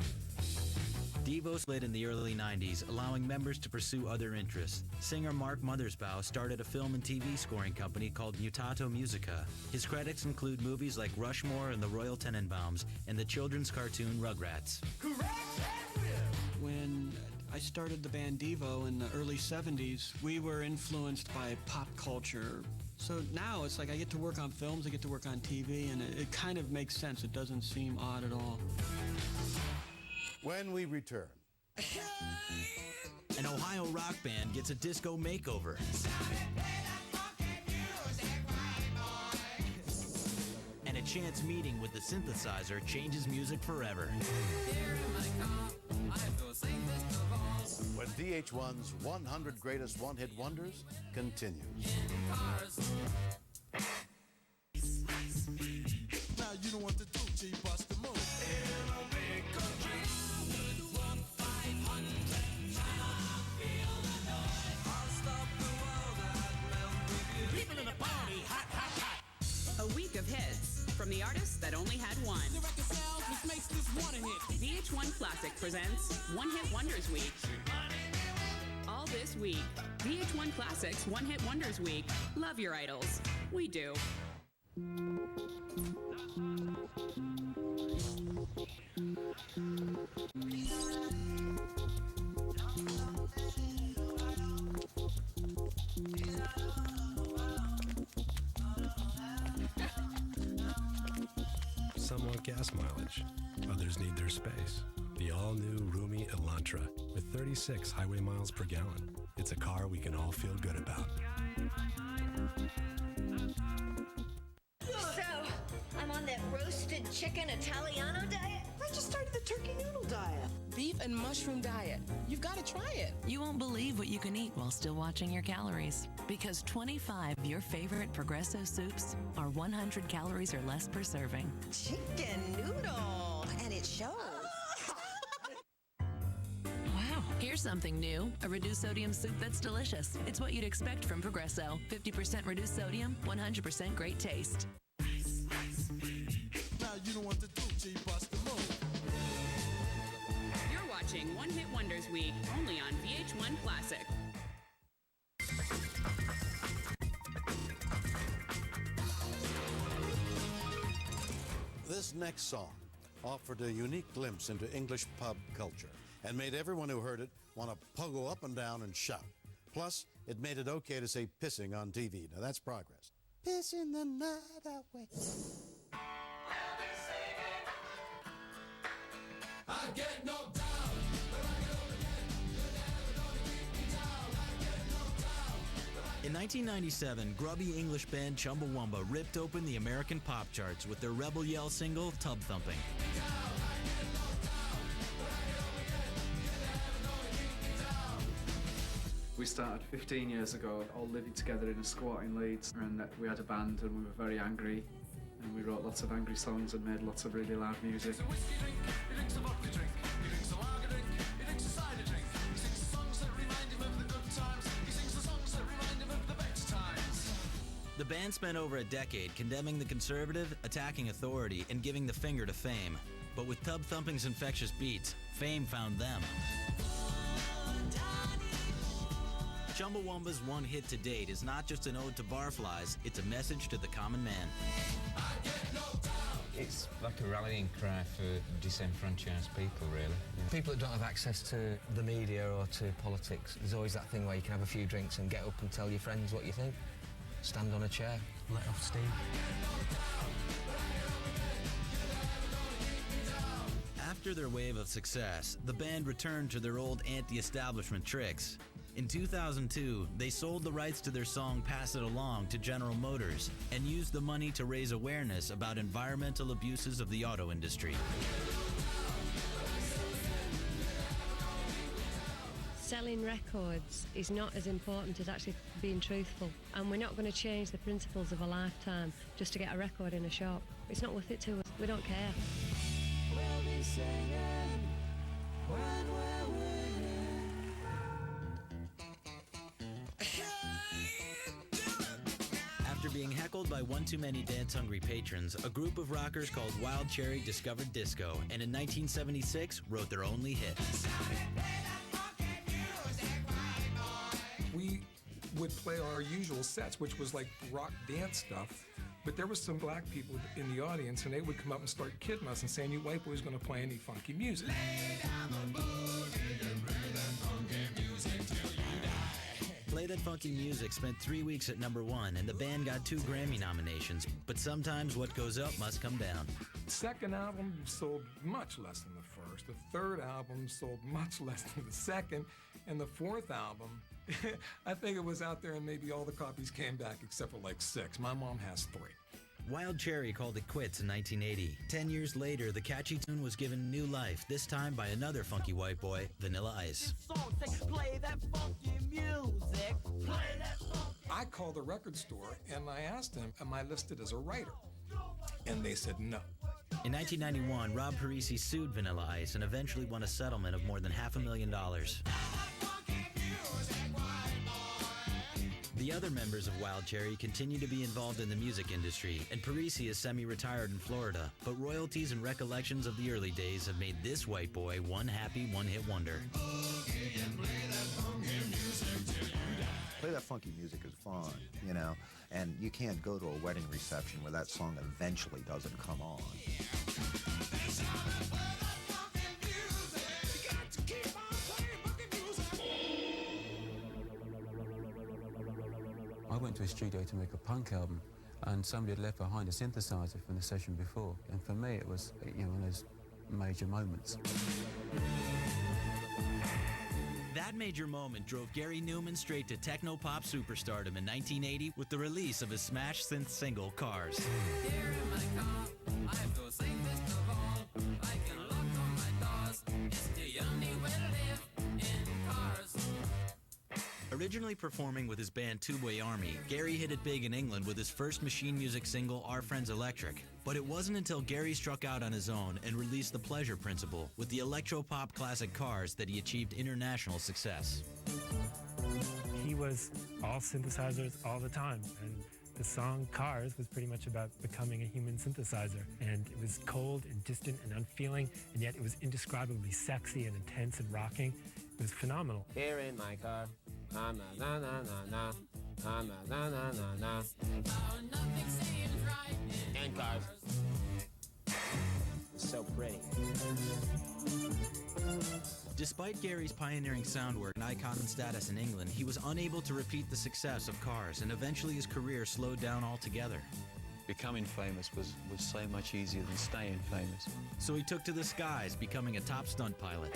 Devo split in the early 90s, allowing members to pursue other interests. Singer Mark Mothersbaugh started a film and TV scoring company called Mutato Musica. His credits include movies like Rushmore and the Royal Tenenbaums and the children's cartoon Rugrats. When I started the band Devo in the early 70s, we were influenced by pop culture. So now it's like I get to work on films, I get to work on TV, and it kind of makes sense. It doesn't seem odd at all. When we return. An Ohio rock band gets a disco makeover. And a chance meeting with the synthesizer changes music forever. When VH1's 100 Greatest One-Hit Wonders continues. Now you know what to do, G, bust the move. In a big country, with 1-500, feel the noise. I'll stop the world and melt with you. People in the party, hot, hot, hot. A week of hits from the artists that only had one. The record sales, which makes this one a hit. VH1 Classic presents One Hit Wonders Week. All this week, VH1 Classic's One Hit Wonders Week. Love your idols. We do. Some want gas mileage, others need their space. The all-new roomy Elantra with 36 highway miles per gallon. It's a car we can all feel good about. So, I'm on that roasted chicken Italiano diet. I just started the turkey noodle diet. Beef and mushroom diet. You've got to try it. You won't believe what you can eat while still watching your calories. Because 25 of your favorite Progresso soups are 100 calories or less per serving. Chicken noodle. And it shows. Wow. Here's something new. A reduced sodium soup that's delicious. It's what you'd expect from Progresso. 50% reduced sodium, 100% great taste. Now you know what to do, G, bust the move. You're watching One Hit Wonders Week, only on VH1 Classic. This next song offered a unique glimpse into English pub culture and made everyone who heard it want to pogo up and down and shout. Plus, it made it okay to say pissing on TV. Now that's progress. Pissing the night away. I get knocked down. In 1997, grubby English band Chumbawamba ripped open the American pop charts with their Rebel Yell single, Tub Thumping. We started 15 years ago, all living together in a squat in Leeds, and we had a band and we were very angry, and we wrote lots of angry songs and made lots of really loud music. The band spent over a decade condemning the conservative, attacking authority, and giving the finger to fame. But with Tub Thumping's infectious beats, fame found them. Chumbawamba's one hit to date is not just an ode to barflies, it's a message to the common man. It's like a rallying cry for disenfranchised people, really. People that don't have access to the media or to politics, there's always that thing where you can have a few drinks and get up and tell your friends what you think. Stand on a chair, let off steam. After their wave of success, the band returned to their old anti-establishment tricks. In 2002, they sold the rights to their song Pass It Along to General Motors and used the money to raise awareness about environmental abuses of the auto industry. Selling records is not as important as actually being truthful, and we're not going to change the principles of a lifetime just to get a record in a shop. It's not worth it to us. We don't care. We'll be singing when we're After being heckled by one too many dance-hungry patrons, a group of rockers called Wild Cherry discovered disco, and in 1976 wrote their only hit. We would play our usual sets, which was like rock dance stuff, but there was some black people in the audience, and they would come up and start kidding us and saying, "You white boys going to play any funky music?" Play That Funky Music spent 3 weeks at #1, and the band got 2 Grammy nominations. But sometimes what goes up must come down. The second album sold much less than the first. The third album sold much less than the second. And the fourth album, I think it was out there and maybe all the copies came back except for like 6. My mom has 3. Wild Cherry called it quits in 1980. 10 years later, the catchy tune was given new life, this time by another funky white boy, Vanilla Ice. Play that funky music. Play that funky. I called the record store and I asked them, am I listed as a writer? And they said no. In 1991, Rob Parisi sued Vanilla Ice and eventually won a settlement of more than $500,000. The other members of Wild Cherry continue to be involved in the music industry, and Parisi is semi-retired in Florida, but royalties and recollections of the early days have made this white boy one happy one-hit wonder. Play that funky music is fun, you know, and you can't go to a wedding reception where that song eventually doesn't come on. I went to a studio to make a punk album, and somebody had left behind a synthesizer from the session before. And for me, it was, you know, one of those major moments. That major moment drove Gary Newman straight to techno-pop superstardom in 1980 with the release of his smash synth single, Cars. Here in my car, I feel safest of all. I can lock on my doors. It's the only way to live in cars. Originally performing with his band Two Boy Army, Gary hit it big in England with his first Machine Music single, Our Friends Electric. But it wasn't until Gary struck out on his own and released The Pleasure Principle with the electro-pop classic Cars that he achieved international success. He was all synthesizers all the time, and the song Cars was pretty much about becoming a human synthesizer. And it was cold and distant and unfeeling, and yet it was indescribably sexy and intense and rocking. It was phenomenal. Here in my car, na na na na na na na na na na na. And cars. So pretty. Despite Gary's pioneering sound work and icon status in England, he was unable to repeat the success of Cars, and eventually his career slowed down altogether. Becoming famous was so much easier than staying famous. So he took to the skies, becoming a top stunt pilot.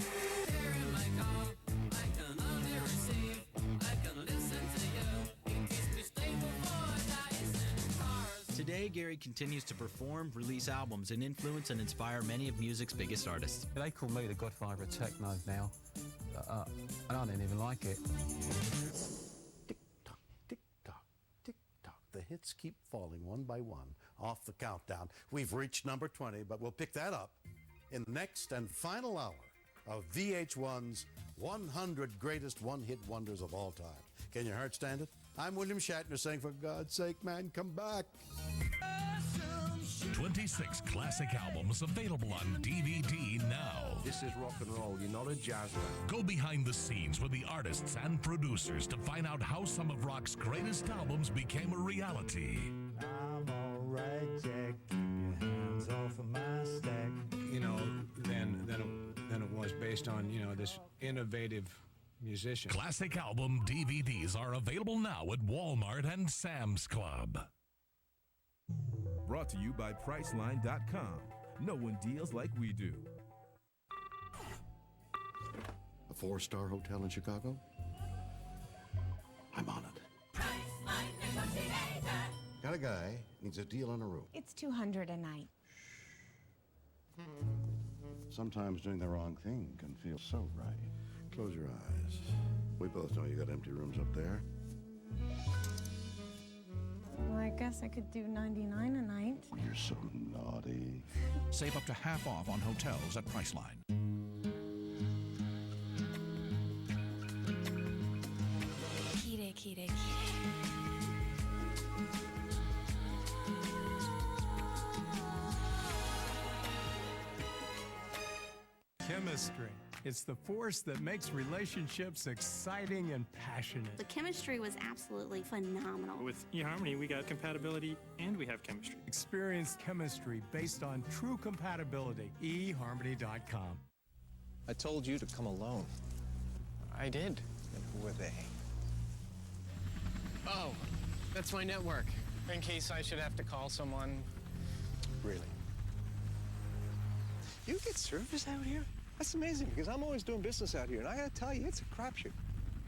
Today, Gary continues to perform, release albums, and influence and inspire many of music's biggest artists. They call me the godfather of techno now, and I didn't even like it. Tick-tock, tick-tock, tick-tock. The hits keep falling one by one off the countdown. We've reached number 20, but we'll pick that up in the next and final hour of VH1's 100 Greatest One-Hit Wonders of All Time. Can your heart stand it? I'm William Shatner saying, for God's sake, man, come back. 26 classic albums available on DVD now. This is rock and roll. You're not a jazzman. Go behind the scenes with the artists and producers to find out how some of rock's greatest albums became a reality. I'm all right, Jack. Keep your hands off of my stack. You know, than it was based on, you know, this innovative musician. Classic album DVDs are available now at Walmart and Sam's Club. Brought to you by Priceline.com. No one deals like we do. A 4-star hotel in Chicago? I'm on it. Got a guy, needs a deal on a room. It's $200 a night. Sometimes doing the wrong thing can feel so right. Close your eyes. We both know you got empty rooms up there. Well, I guess I could do $99 a night. You're so naughty. Save up to half off on hotels at Priceline. Kire, kire, kire. Chemistry. It's the force that makes relationships exciting and passionate. The chemistry was absolutely phenomenal. With eHarmony, we got compatibility and we have chemistry. Experience chemistry based on true compatibility. eHarmony.com. I told you to come alone. I did. And who were they? Oh, that's my network. In case I should have to call someone. Really? You get service out here? That's amazing, because I'm always doing business out here, and I gotta tell you, it's a crapshoot.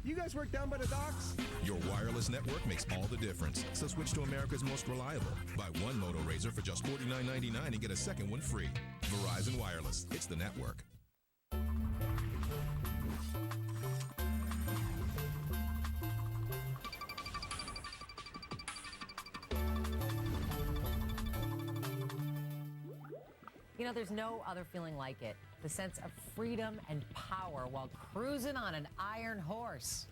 You guys work down by the docks? Your wireless network makes all the difference. So switch to America's most reliable. Buy one Moto radio razor for just $49.99 and get a second one free. Verizon Wireless. It's the network. You know, there's no other feeling like it. The sense of freedom and power while cruising on an iron horse.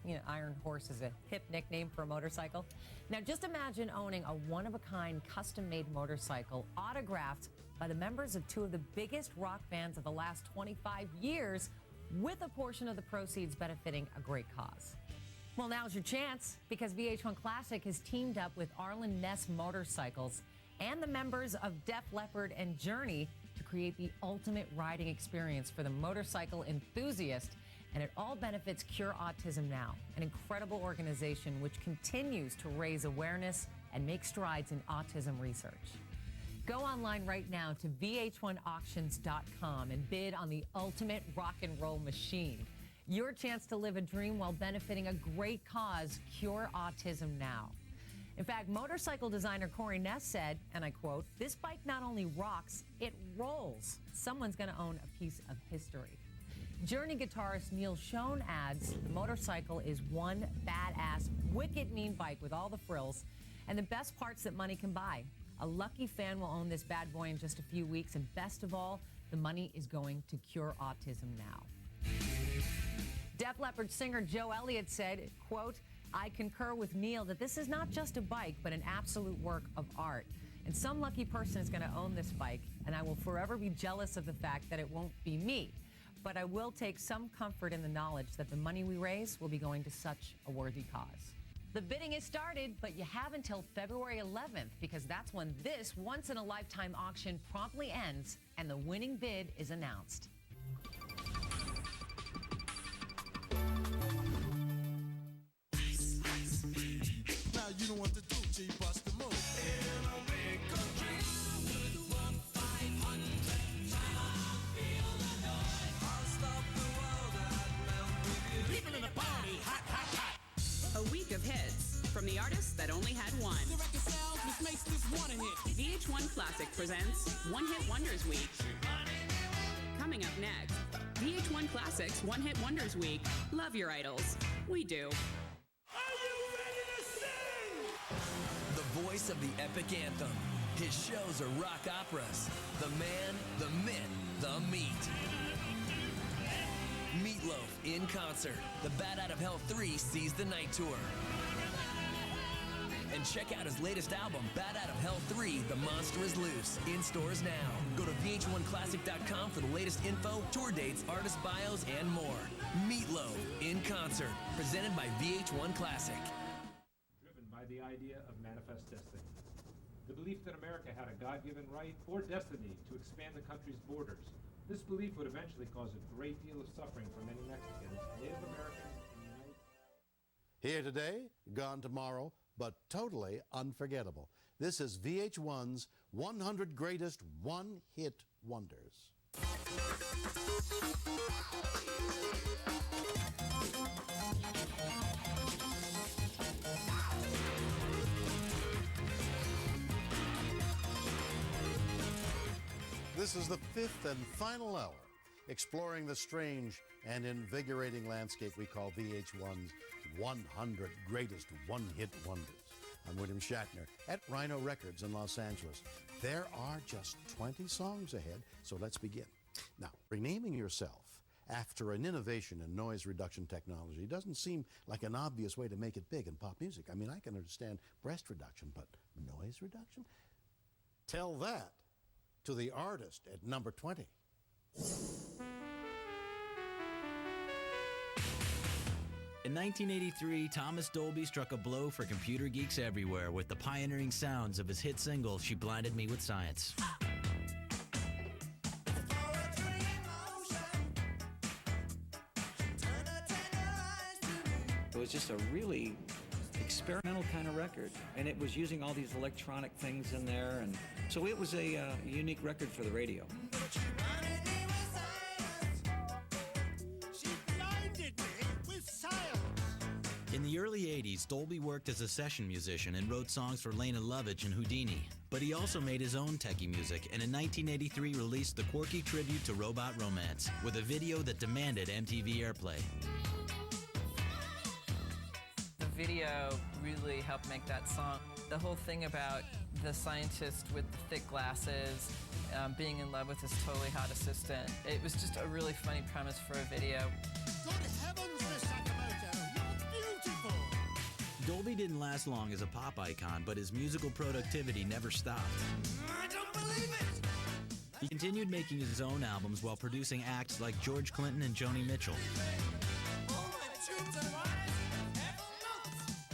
You know, iron horse is a hip nickname for a motorcycle. Now, just imagine owning a one-of-a-kind, custom-made motorcycle autographed by the members of two of the biggest rock bands of the last 25 years, with a portion of the proceeds benefiting a great cause. Well, now's your chance, because VH1 Classic has teamed up with Arlen Ness Motorcycles and the members of Def Leppard and Journey to create the ultimate riding experience for the motorcycle enthusiast. And it all benefits Cure Autism Now, an incredible organization which continues to raise awareness and make strides in autism research. Go online right now to vh1auctions.com and bid on the ultimate rock and roll machine. Your chance to live a dream while benefiting a great cause, Cure Autism Now. In fact, motorcycle designer Corey Ness said, and I quote, "This bike not only rocks, it rolls. Someone's going to own a piece of history." Journey guitarist Neil Schon adds, "The motorcycle is one badass, wicked mean bike with all the frills and the best parts that money can buy. A lucky fan will own this bad boy in just a few weeks, and best of all, the money is going to Cure Autism Now." Def Leppard singer Joe Elliott said, quote, "I concur with Neil that this is not just a bike, but an absolute work of art. And some lucky person is going to own this bike, and I will forever be jealous of the fact that it won't be me. But I will take some comfort in the knowledge that the money we raise will be going to such a worthy cause." The bidding has started, but you have until February 11th, because that's when this once-in-a-lifetime auction promptly ends and the winning bid is announced. Now you know what to do, G, bust the move. In a big country, with 1-500, feel the noise. I'll stop the world and melt with you. People in the party, hot, hot, hot. A week of hits from the artist that only had one. The record sales, which makes this one a hit. VH1 Classic presents One Hit Wonders Week. Coming up next, VH1 Classic's One Hit Wonders Week. Love your idols. We do. The voice of the epic anthem. His shows are rock operas. The man, the myth, the meat. Meatloaf in concert. The Bat Out of Hell 3 Seize the Night Tour. And check out his latest album, Bat Out of Hell 3, The Monster is Loose, in stores now. Go to vh1classic.com for the latest info, tour dates, artist bios, and more. Meatloaf in concert, presented by VH1 Classic. Driven by the idea of manifest destiny. The belief that America had a God-given right or destiny to expand the country's borders. This belief would eventually cause a great deal of suffering for many Mexicans, Native Americans, and the United States. Here today, gone tomorrow, but totally unforgettable. This is VH1's 100 Greatest One-Hit Wonders. This is the fifth and final hour, exploring the strange and invigorating landscape we call VH1's 100 Greatest One-Hit Wonders. I'm William Shatner at Rhino Records in Los Angeles. There are just 20 songs ahead, so let's begin. Now, renaming yourself after an innovation in noise reduction technology doesn't seem like an obvious way to make it big in pop music. I mean, I can understand breast reduction, but noise reduction? Tell that to the artist at number 20. In 1983, Thomas Dolby struck a blow for computer geeks everywhere with the pioneering sounds of his hit single, She Blinded Me with Science. It was just a really experimental kind of record, and it was using all these electronic things in there, and so it was a unique record for the radio. In the early 80s, Dolby worked as a session musician and wrote songs for Lena Lovitch and Houdini. But he also made his own techie music, and in 1983 released the quirky tribute to Robot Romance with a video that demanded MTV airplay. The video really helped make that song. The whole thing about the scientist with the thick glasses being in love with his totally hot assistant. It was just a really funny premise for a video. Good heavens, Miss Sakamoto, you're beautiful! Dolby didn't last long as a pop icon, but his musical productivity never stopped. I don't believe it! He continued making his own albums while producing acts like George Clinton and Joni Mitchell.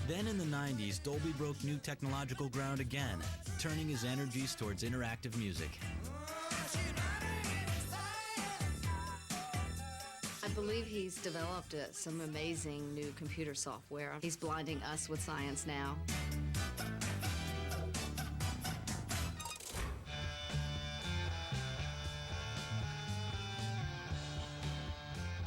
Then in the 90s, Dolby broke new technological ground again, turning his energies towards interactive music. I believe he's developed some amazing new computer software. He's blinding us with science now.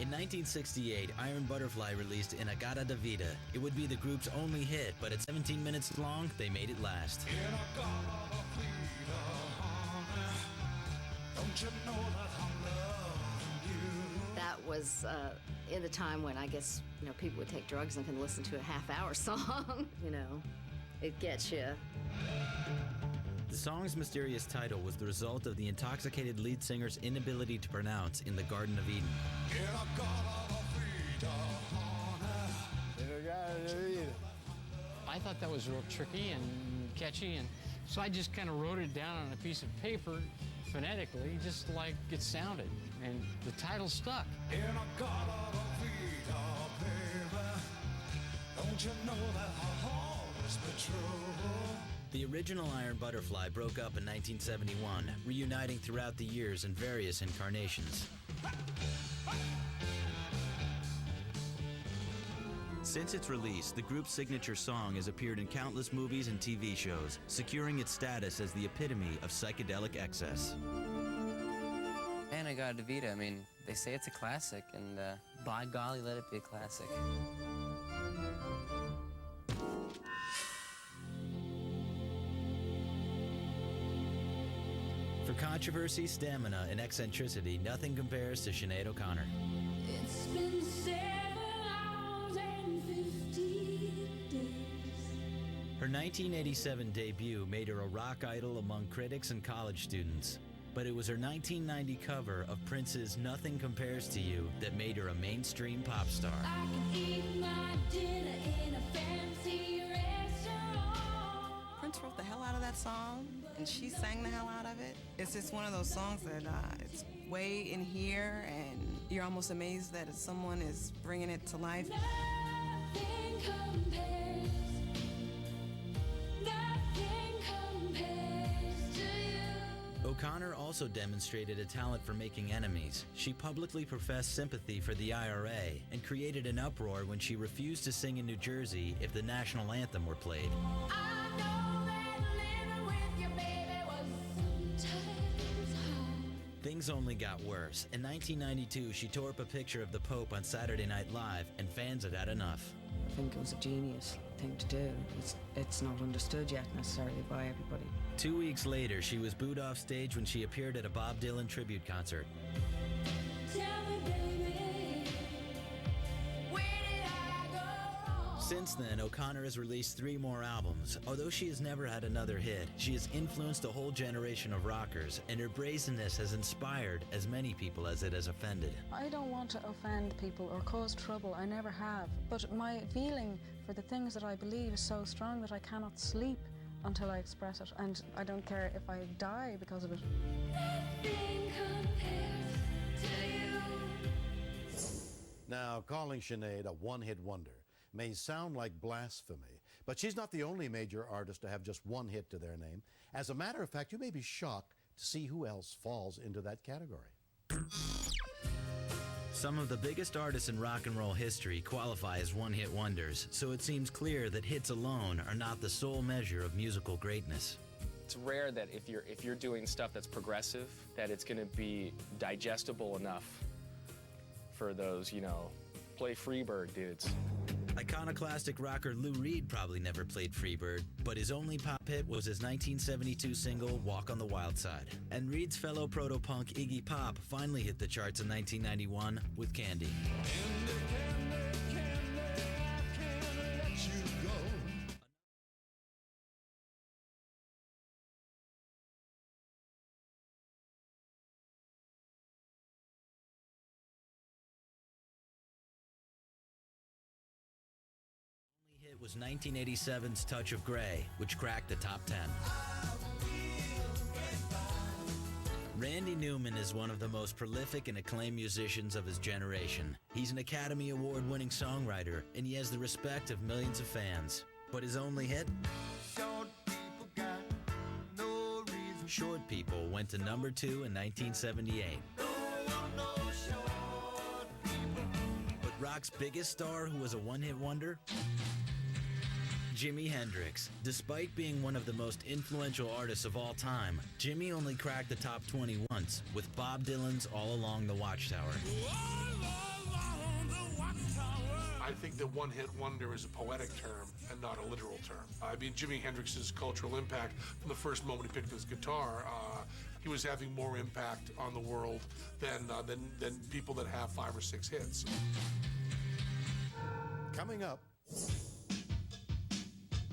In 1968, Iron Butterfly released Inagata da Vida. It would be the group's only hit, but at 17 minutes long, they made it last. That was in the time when I guess people would take drugs and can listen to a half-hour song. It gets you. The song's mysterious title was the result of the intoxicated lead singer's inability to pronounce In the Garden of Eden. I thought that was real tricky and catchy, and so I just kind of wrote it down on a piece of paper phonetically, just like it sounded, and the title stuck. Don't you know that I'll always be true? The original Iron Butterfly broke up in 1971, reuniting throughout the years in various incarnations. Since its release, the group's signature song has appeared in countless movies and TV shows, securing its status as the epitome of psychedelic excess. Inagata da Vida, I mean, they say it's a classic, and by golly, let it be a classic. For controversy, stamina, and eccentricity, nothing compares to Sinead O'Connor. It's been 7 hours and 50 days. Her 1987 debut made her a rock idol among critics and college students. But it was her 1990 cover of Prince's Nothing Compares to You that made her a mainstream pop star. I can eat my dinner in a fancy restaurant. Prince wrote the hell out of that song, and she sang the hell out of it. It's just one of those songs that it's way in here, and you're almost amazed that someone is bringing it to life. Nothing compares. Nothing compares to you. O'Connor also demonstrated a talent for making enemies. She publicly professed sympathy for the IRA and created an uproar when she refused to sing in New Jersey if the national anthem were played. I know that living with you, baby, was sometimes hard. Things only got worse. In 1992, she tore up a picture of the Pope on Saturday Night Live, and fans had had enough. I think it was a genius thing to do. It's not understood yet necessarily by everybody. 2 weeks later, she was booed off stage when she appeared at a Bob Dylan tribute concert. Tell me, baby, where did I go wrong? Since then, O'Connor has released 3 more albums. Although she has never had another hit, she has influenced a whole generation of rockers, and her brazenness has inspired as many people as it has offended. I don't want to offend people or cause trouble. I never have. But my feeling for the things that I believe is so strong that I cannot sleep until I express it. And I don't care if I die because of it. Nothing compares to you. Now, calling Sinead a one-hit wonder may sound like blasphemy, but she's not the only major artist to have just one hit to their name. As a matter of fact, you may be shocked to see who else falls into that category. Some of the biggest artists in rock and roll history qualify as one-hit wonders, so it seems clear that hits alone are not the sole measure of musical greatness. It's rare that if you're doing stuff that's progressive, that it's going to be digestible enough for those, play Freebird, dudes. Iconoclastic rocker Lou Reed probably never played Freebird, but his only pop hit was his 1972 single, Walk on the Wild Side. And Reed's fellow proto-punk Iggy Pop finally hit the charts in 1991 with Candy. It was 1987's Touch of Grey, which cracked the top 10. Randy Newman is one of the most prolific and acclaimed musicians of his generation. He's an Academy Award-winning songwriter, and he has the respect of millions of fans. But his only hit? Short People went to number 2 in 1978. But rock's biggest star, who was a one-hit wonder? Jimi Hendrix. Despite being one of the most influential artists of all time, Jimi only cracked the top 20 once, with Bob Dylan's All Along the Watchtower. I think that one-hit wonder is a poetic term and not a literal term. I mean, Jimi Hendrix's cultural impact from the first moment he picked up his guitar, he was having more impact on the world than people that have 5 or 6 hits. Coming up.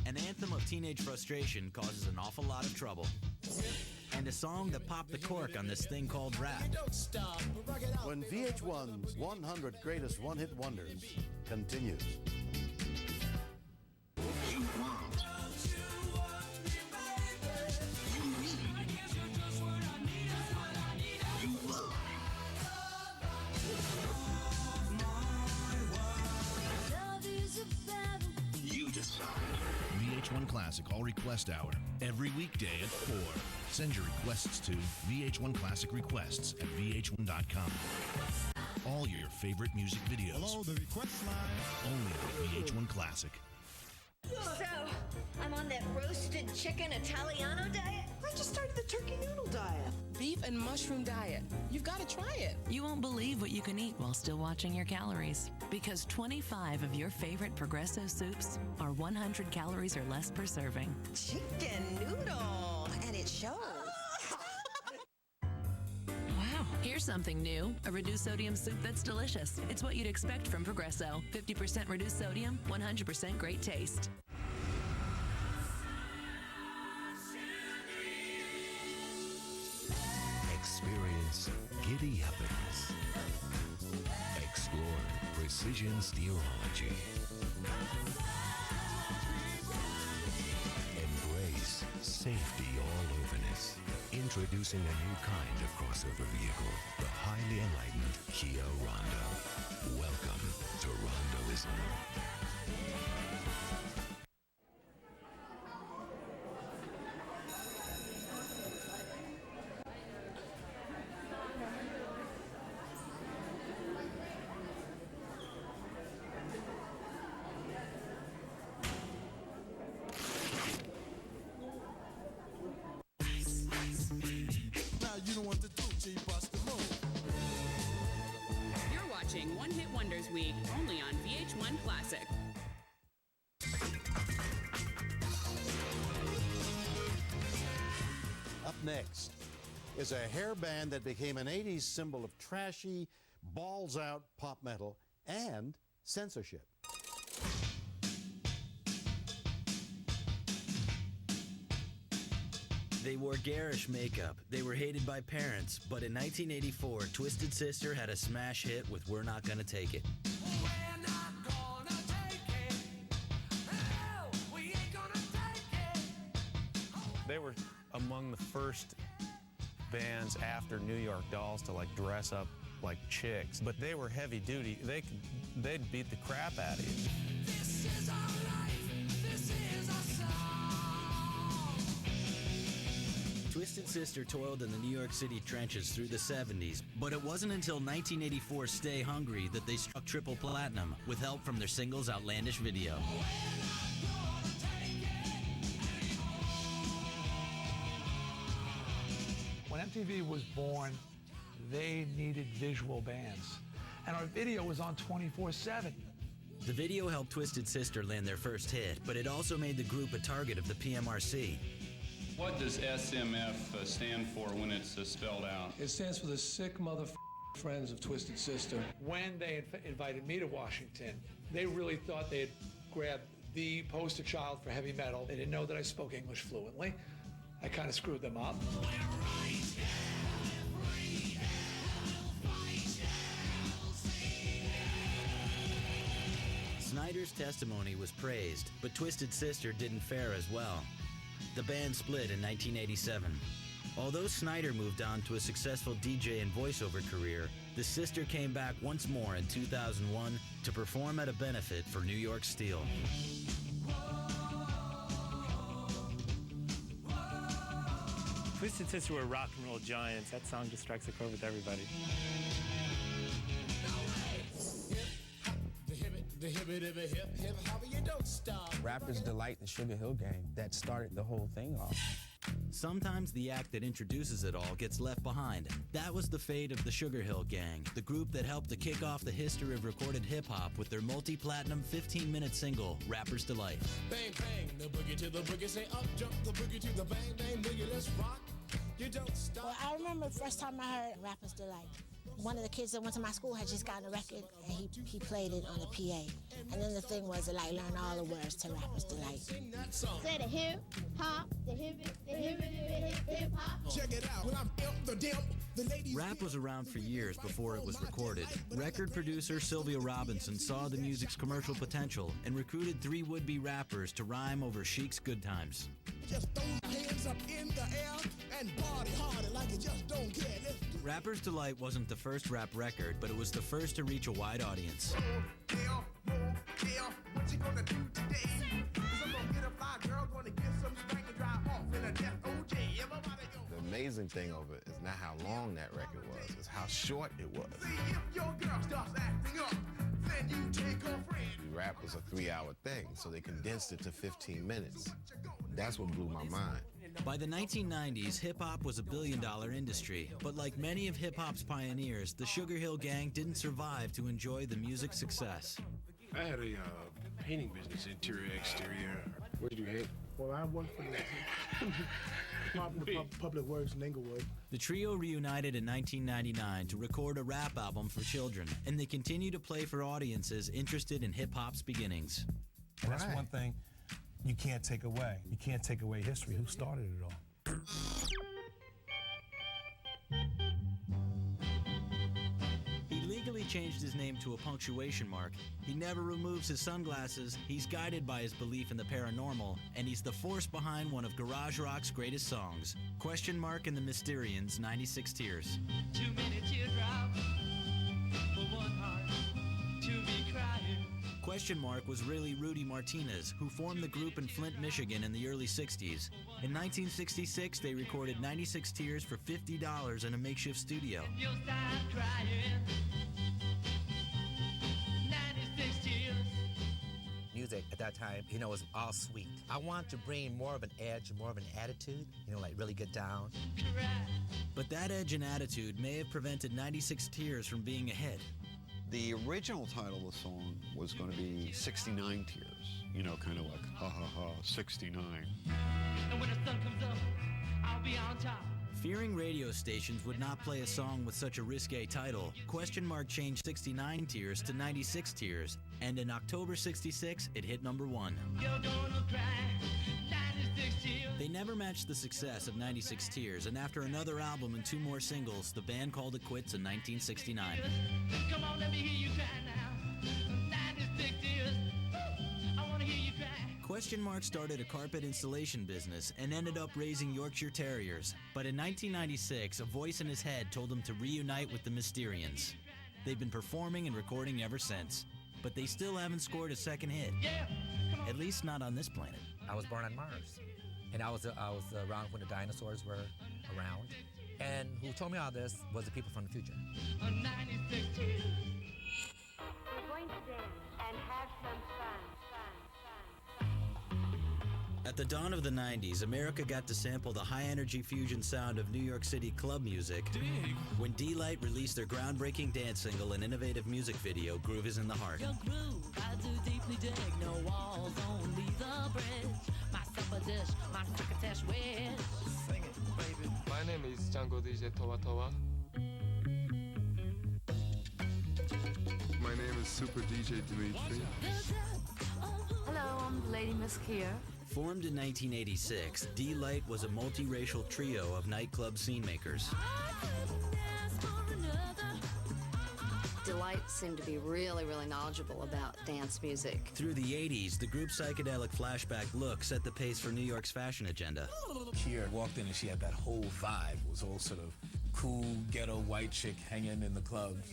An anthem of teenage frustration causes an awful lot of trouble. And a song that popped the cork on this thing called rap. When VH1's 100 Greatest One-Hit Wonders continues. VH1 Classic All Request Hour, every weekday at 4. Send your requests to VH1 Classic Requests at VH1.com. All your favorite music videos. Hello, the request line. Only on VH1 Classic. So, I'm on that roasted chicken Italiano diet? I just started the turkey noodle diet. Beef and mushroom diet. You've got to try it. You won't believe what you can eat while still watching your calories. Because 25 of your favorite Progresso soups are 100 calories or less per serving. Chicken noodle. And it shows. Wow. Here's something new. A reduced sodium soup that's delicious. It's what you'd expect from Progresso. 50% reduced sodium, 100% great taste. Experience giddy uppings. Explore precision steerology. Embrace safety all-overness. Introducing a new kind of crossover vehicle, the highly enlightened Kia Rondo. Welcome to Rondoism. You're watching One Hit Wonders Week, only on VH1 Classic. Up next is a hair band that became an 80s symbol of trashy, balls-out pop metal and censorship. They wore garish makeup. They were hated by parents. But in 1984, Twisted Sister had a smash hit with We're Not Gonna Take It. They were among the first bands after New York Dolls to like dress up like chicks, but they were heavy duty. They'd beat the crap out of you. This is our life. This is our song. Twisted Sister toiled in the New York City trenches through the 70s, but it wasn't until 1984's Stay Hungry that they struck triple platinum with help from their singles Outlandish video. When MTV was born, they needed visual bands. and our video was on 24/7. The video helped Twisted Sister land their first hit, but it also made the group a target of the PMRC. What does SMF stand for when it's spelled out? It stands for the Sick Mother Friends of Twisted Sister. When they invited me to Washington, they really thought they had grabbed the poster child for heavy metal. They didn't know that I spoke English fluently. I kind of screwed them up. Snyder's testimony was praised, but Twisted Sister didn't fare as well. The band split in 1987. Although Snyder moved on to a successful DJ and voiceover career, the sister came back once more in 2001 to perform at a benefit for New York Steel. Twisted Sister were rock and roll giants. That song just strikes a chord with everybody. Rapper's Delight and Sugar Hill Gang, that started the whole thing off. Sometimes the act that introduces it all gets left behind. That was the fate of the Sugar Hill Gang, the group that helped to kick off the history of recorded hip-hop with their multi-platinum 15-minute single, Rapper's Delight. Bang, bang, the boogie to the boogie, say up, jump the boogie to the bang, bang, boogie, let's rock. You don't stop. Well, I remember the first time I heard Rapper's Delight. One of the kids that went to my school had just gotten a record, and he played it on the PA. And then the thing was to like learn all the words to Rapper's Delight. Say the hip hop, the hip hop. Check it out. When I'm the dimp, the ladies. Rap was around for years before it was recorded. Record producer Sylvia Robinson saw the music's commercial potential and recruited 3 would-be rappers to rhyme over Chic's Good Times. Just throw your hands up in the air and party harder like you just don't care. Rapper's Delight wasn't the first rap record, but it was the first to reach a wide audience. What you gonna do today? 'Cause I'm gonna get a fly girl, gonna get some spank and drive off in a death OJ. Everybody go. The amazing thing of it is not how long that record was, it's how short it was. See if your girl starts acting up, then you take her friend. Rap was a 3-hour thing, so they condensed it to 15 minutes. That's what blew my mind. By the 1990s, hip-hop was a billion-dollar industry, but like many of hip-hop's pioneers, the Sugar Hill Gang didn't survive to enjoy the music's success. I had a painting business, interior, exterior. What did you hate? Well, I worked for the Public Works in Inglewood. The trio reunited in 1999 to record a rap album for children, and they continue to play for audiences interested in hip-hop's beginnings. And that's one thing you can't take away. You can't take away history. Who started it all? He legally changed his name to a punctuation mark. He never removes his sunglasses. He's guided by his belief in the paranormal, and he's the force behind one of garage rock's greatest songs, Question Mark and the Mysterians' 96 Tears. Too many teardrops for one heart to be crying. Question Mark was really Rudy Martinez, who formed the group in Flint, Michigan in the early 60s. In 1966, they recorded 96 Tears for $50 in a makeshift studio. You'll start crying. 96 tears. Music at that time, was all sweet. I want to bring more of an edge, more of an attitude, like really get down. But that edge and attitude may have prevented 96 Tears from being a hit. The original title of the song was going to be 69 Tears. Kind of like, ha ha ha, 69. And when the sun comes up, I'll be on top. Fearing radio stations would not play a song with such a risque title, Question Mark changed 69 Tears to 96 Tears, and in October 66, it hit number 1. You're gonna cry, 96 tears. They never matched the success of 96 Tears, and after another album and 2 more singles, the band called it quits in 1969. Come on, let me hear you cry now. 96 tears. I wanna hear you cry. Question Mark started a carpet installation business and ended up raising Yorkshire Terriers. But in 1996, a voice in his head told him to reunite with the Mysterians. They've been performing and recording ever since, but they still haven't scored a second hit. At least not on this planet. I was born on Mars, and I was around when the dinosaurs were around. And who told me all this was the people from the future. 96 tears. We're going to dance and have some fun. At the dawn of the 90s, America got to sample the high-energy fusion sound of New York City club music when D-Light released their groundbreaking dance single and innovative music video, Groove is in the Heart. Your groove, I do deeply dig. No walls, only the bridge. My supper dish, my crocketesh wish. Sing it, baby. My name is Django DJ Towa Towa. My name is Super DJ Dimitri. Hello, I'm Lady Miss Kia. Formed in 1986, D-Light was a multiracial trio of nightclub scene makers. Delight seemed to be really knowledgeable about dance music. Through the 80s, the group's psychedelic flashback look set the pace for New York's fashion agenda. Kier walked in and she had that whole vibe. It was all sort of cool, ghetto, white chick hanging in the clubs.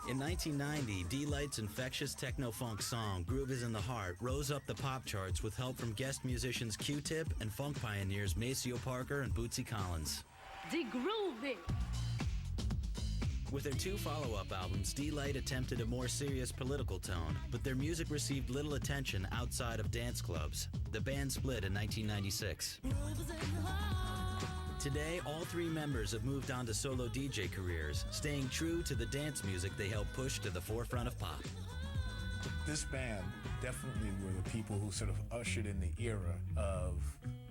In 1990, D-Light's infectious techno-funk song, Groove is in the Heart, rose up the pop charts with help from guest musicians Q-Tip and funk pioneers Maceo Parker and Bootsy Collins. The groovy. With their two follow-up albums, D-Light attempted a more serious political tone, but their music received little attention outside of dance clubs. The band split in 1996. Today, all three members have moved on to solo DJ careers, staying true to the dance music they helped push to the forefront of pop. This band definitely were the people who sort of ushered in the era of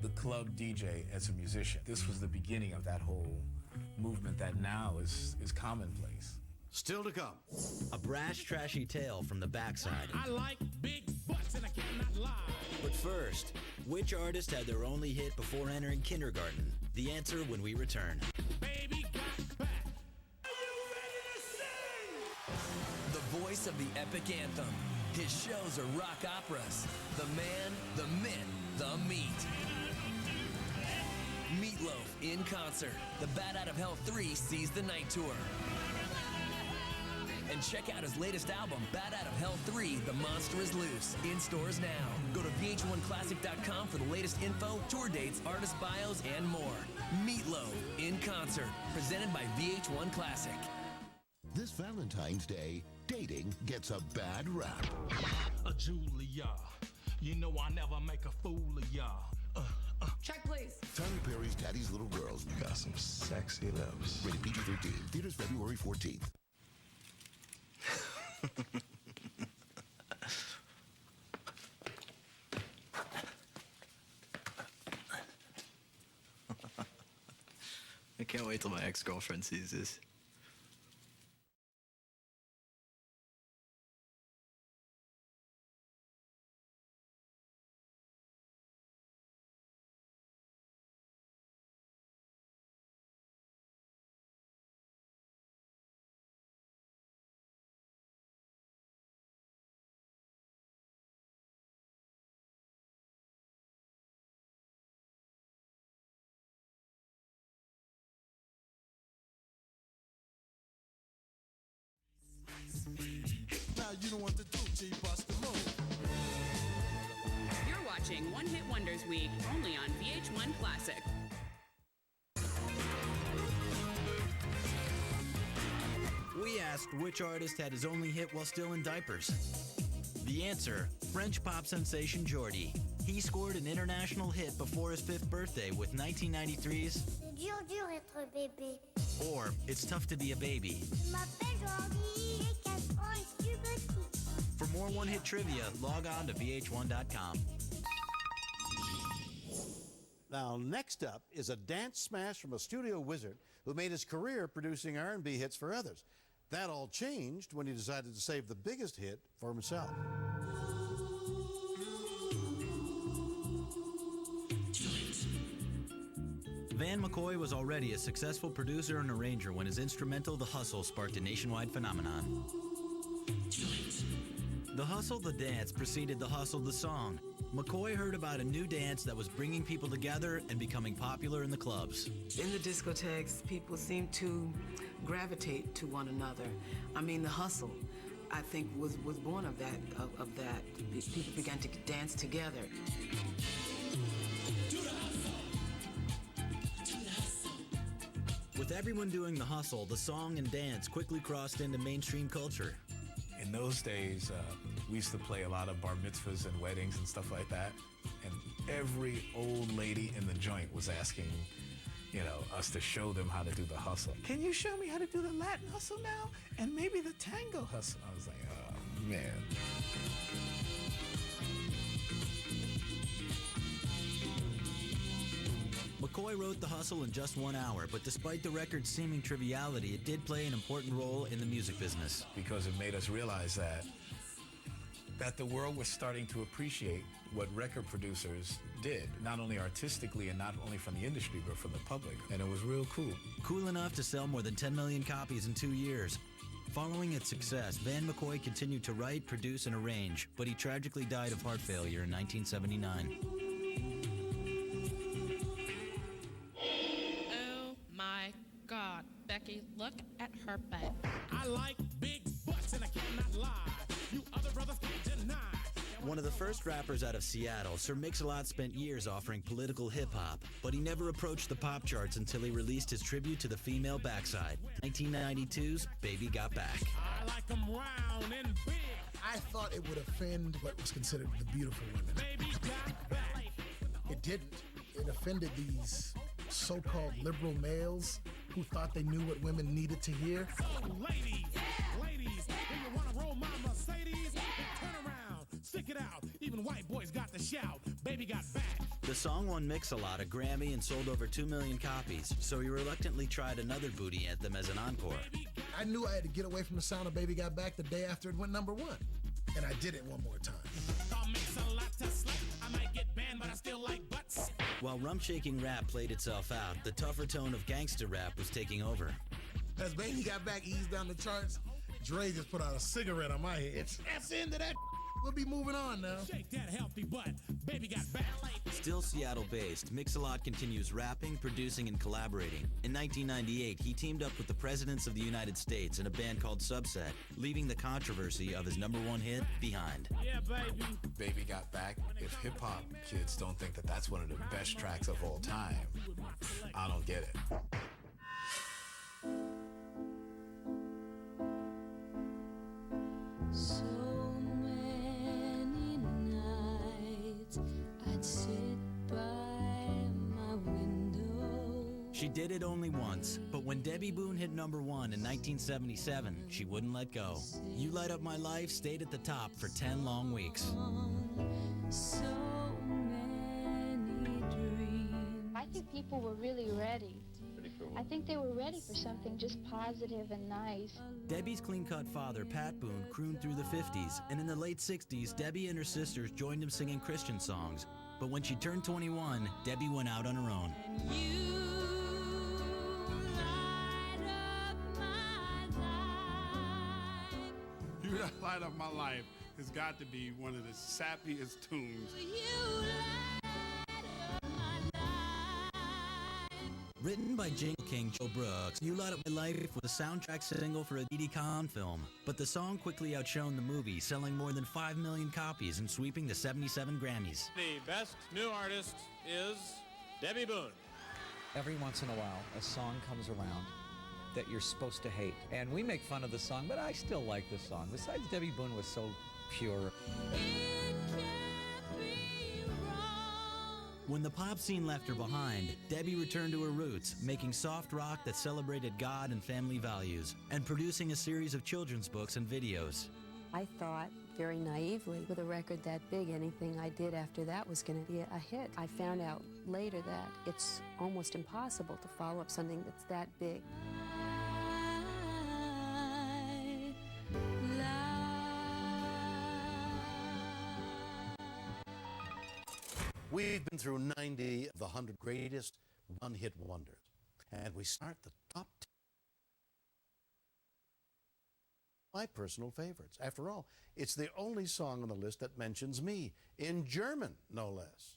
the club DJ as a musician. This was the beginning of that whole movement that now is commonplace. Still to come. A brash, trashy tale from the backside. I like big butts and I cannot lie. But first, which artist had their only hit before entering kindergarten? The answer when we return. Baby got back. Are you ready to sing? The voice of the epic anthem. His shows are rock operas. The man, the myth, the meat. Meatloaf in concert. The Bat Out of Hell 3 sees the night tour. And check out his latest album, Bat Out of Hell 3, The Monster is Loose, in stores now. Go to VH1Classic.com for the latest info, tour dates, artist bios, and more. Meatloaf in concert, presented by VH1 Classic. This Valentine's Day, dating gets a bad rap. Julia, you know I never make a fool of ya. Check, please. Tyler Perry's Daddy's Little Girls. You got some sexy lips. Rated PG-13. Theaters February 14th. I can't wait till my ex-girlfriend sees this. Now you don't want to do G bust the move. You're watching One Hit Wonders Week, only on VH1 Classic. We asked which artist had his only hit while still in diapers. The answer, French pop sensation Jordi. He scored an international hit before his 5th birthday with 1993's C'est dur être bébé. or It's Tough to Be a Baby. Je m'appelle Jordi et 4 ans et je suis petit. For more one-hit trivia, log on to VH1.com. Now, next up is a dance smash from a studio wizard who made his career producing R&B hits for others. That all changed when he decided to save the biggest hit for himself. Van McCoy was already a successful producer and arranger when his instrumental The Hustle sparked a nationwide phenomenon. The Hustle the Dance preceded The Hustle the Song. McCoy heard about a new dance that was bringing people together and becoming popular in the clubs. In the discotheques, people seem to gravitate to one another. I mean, the hustle, I think, was born of that. People began to dance together. With With everyone doing the hustle, the song and dance quickly crossed into mainstream culture. In those days, we used to play a lot of bar mitzvahs and weddings and stuff like that. And every old lady in the joint was asking, us to show them how to do the hustle. Can you show me how to do the Latin hustle now? And maybe the tango hustle? I was like, oh, man. McCoy wrote The Hustle in just 1 hour, but despite the record's seeming triviality, it did play an important role in the music business. Because it made us realize that the world was starting to appreciate what record producers did, not only artistically and not only from the industry, but from the public. And it was real cool. Cool enough to sell more than 10 million copies in 2 years. Following its success, Van McCoy continued to write, produce, and arrange, but he tragically died of heart failure in 1979. Oh my God, Becky, look at her butt. I like big butts and I cannot lie. You other brothers can't deny. One of the first rappers out of Seattle, Sir Mix-a-Lot spent years offering political hip-hop, but he never approached the pop charts until he released his tribute to the female backside, 1992's Baby Got Back. I like them round and big. I thought it would offend what was considered the beautiful women. Baby got back. It didn't. It offended these so-called liberal males who thought they knew what women needed to hear. So ladies, do you want to roll my Mercedes? Then turn around, stick it out. Even white boys got the shout. Baby got back. The song won Mix-a-Lot a Grammy and sold over 2 million copies, so he reluctantly tried another booty anthem as an encore. I knew I had to get away from the sound of Baby Got Back the day after it went #1. And I did it one more time. I might get banned, but I still like butts. While rump-shaking rap played itself out, the tougher tone of gangster rap was taking over. As Baby Got Back eased down the charts, Dre just put out a cigarette on my head. That's the end of that. We'll be moving on now. Shake that healthy butt. Baby got back. Still Seattle-based, Mix-a-Lot continues rapping, producing, and collaborating. In 1998, he teamed up with the Presidents of the United States in a band called Subset, leaving the controversy of his #1 hit behind. Yeah, baby. Baby Got Back. If hip-hop kids don't think that that's one of the best tracks of all time, I don't get it. So many nights I'd sit by my window. She did it only once, but when Debbie Boone hit #1 in 1977, she wouldn't let go. You Light Up My Life stayed at the top for 10 long weeks. So many dreams. I think people were really ready. I think they were ready for something just positive and nice. Debbie's clean-cut father, Pat Boone, crooned through the 50s, and in the late 60s, Debbie and her sisters joined him singing Christian songs. But when she turned 21, Debbie went out on her own. You Light Up My Life has got to be one of the sappiest tunes. Written by Jingle King Joe Brooks, You Light Up My Life was a soundtrack single for a Diddy Khan film, but the song quickly outshone the movie, selling more than 5 million copies and sweeping the 77 Grammys. The best new artist is Debbie Boone. Every once in a while, a song comes around that you're supposed to hate. And we make fun of the song, but I still like the song. Besides, Debbie Boone was so pure. When the pop scene left her behind, Debbie returned to her roots, making soft rock that celebrated God and family values, and producing a series of children's books and videos. I thought, very naively, with a record that big, anything I did after that was going to be a hit. I found out later that it's almost impossible to follow up something that's that big. We've been through 90 of the 100 greatest one-hit wonders, and we start the top 10. My personal favorites. After all, it's the only song on the list that mentions me, in German, no less.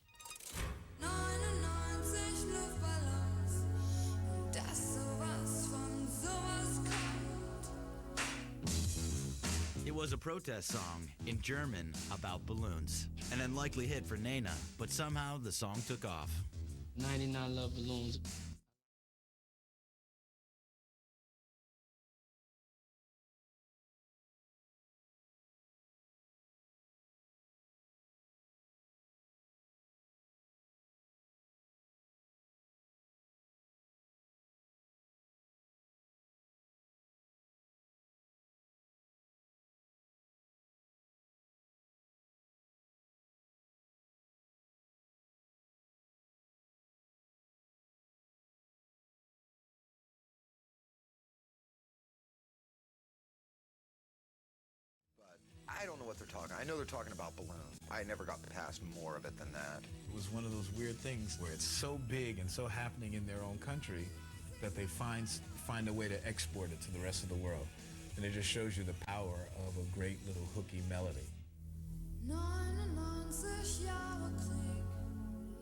It was a protest song, in German, about balloons. An unlikely hit for Nena, but somehow the song took off. 99 Love Balloons. they're talking. I know they're talking about balloons. I never got past more of it than that. It was one of those weird things where it's so big and so happening in their own country that they find a way to export it to the rest of the world. And it just shows you the power of a great little hooky melody.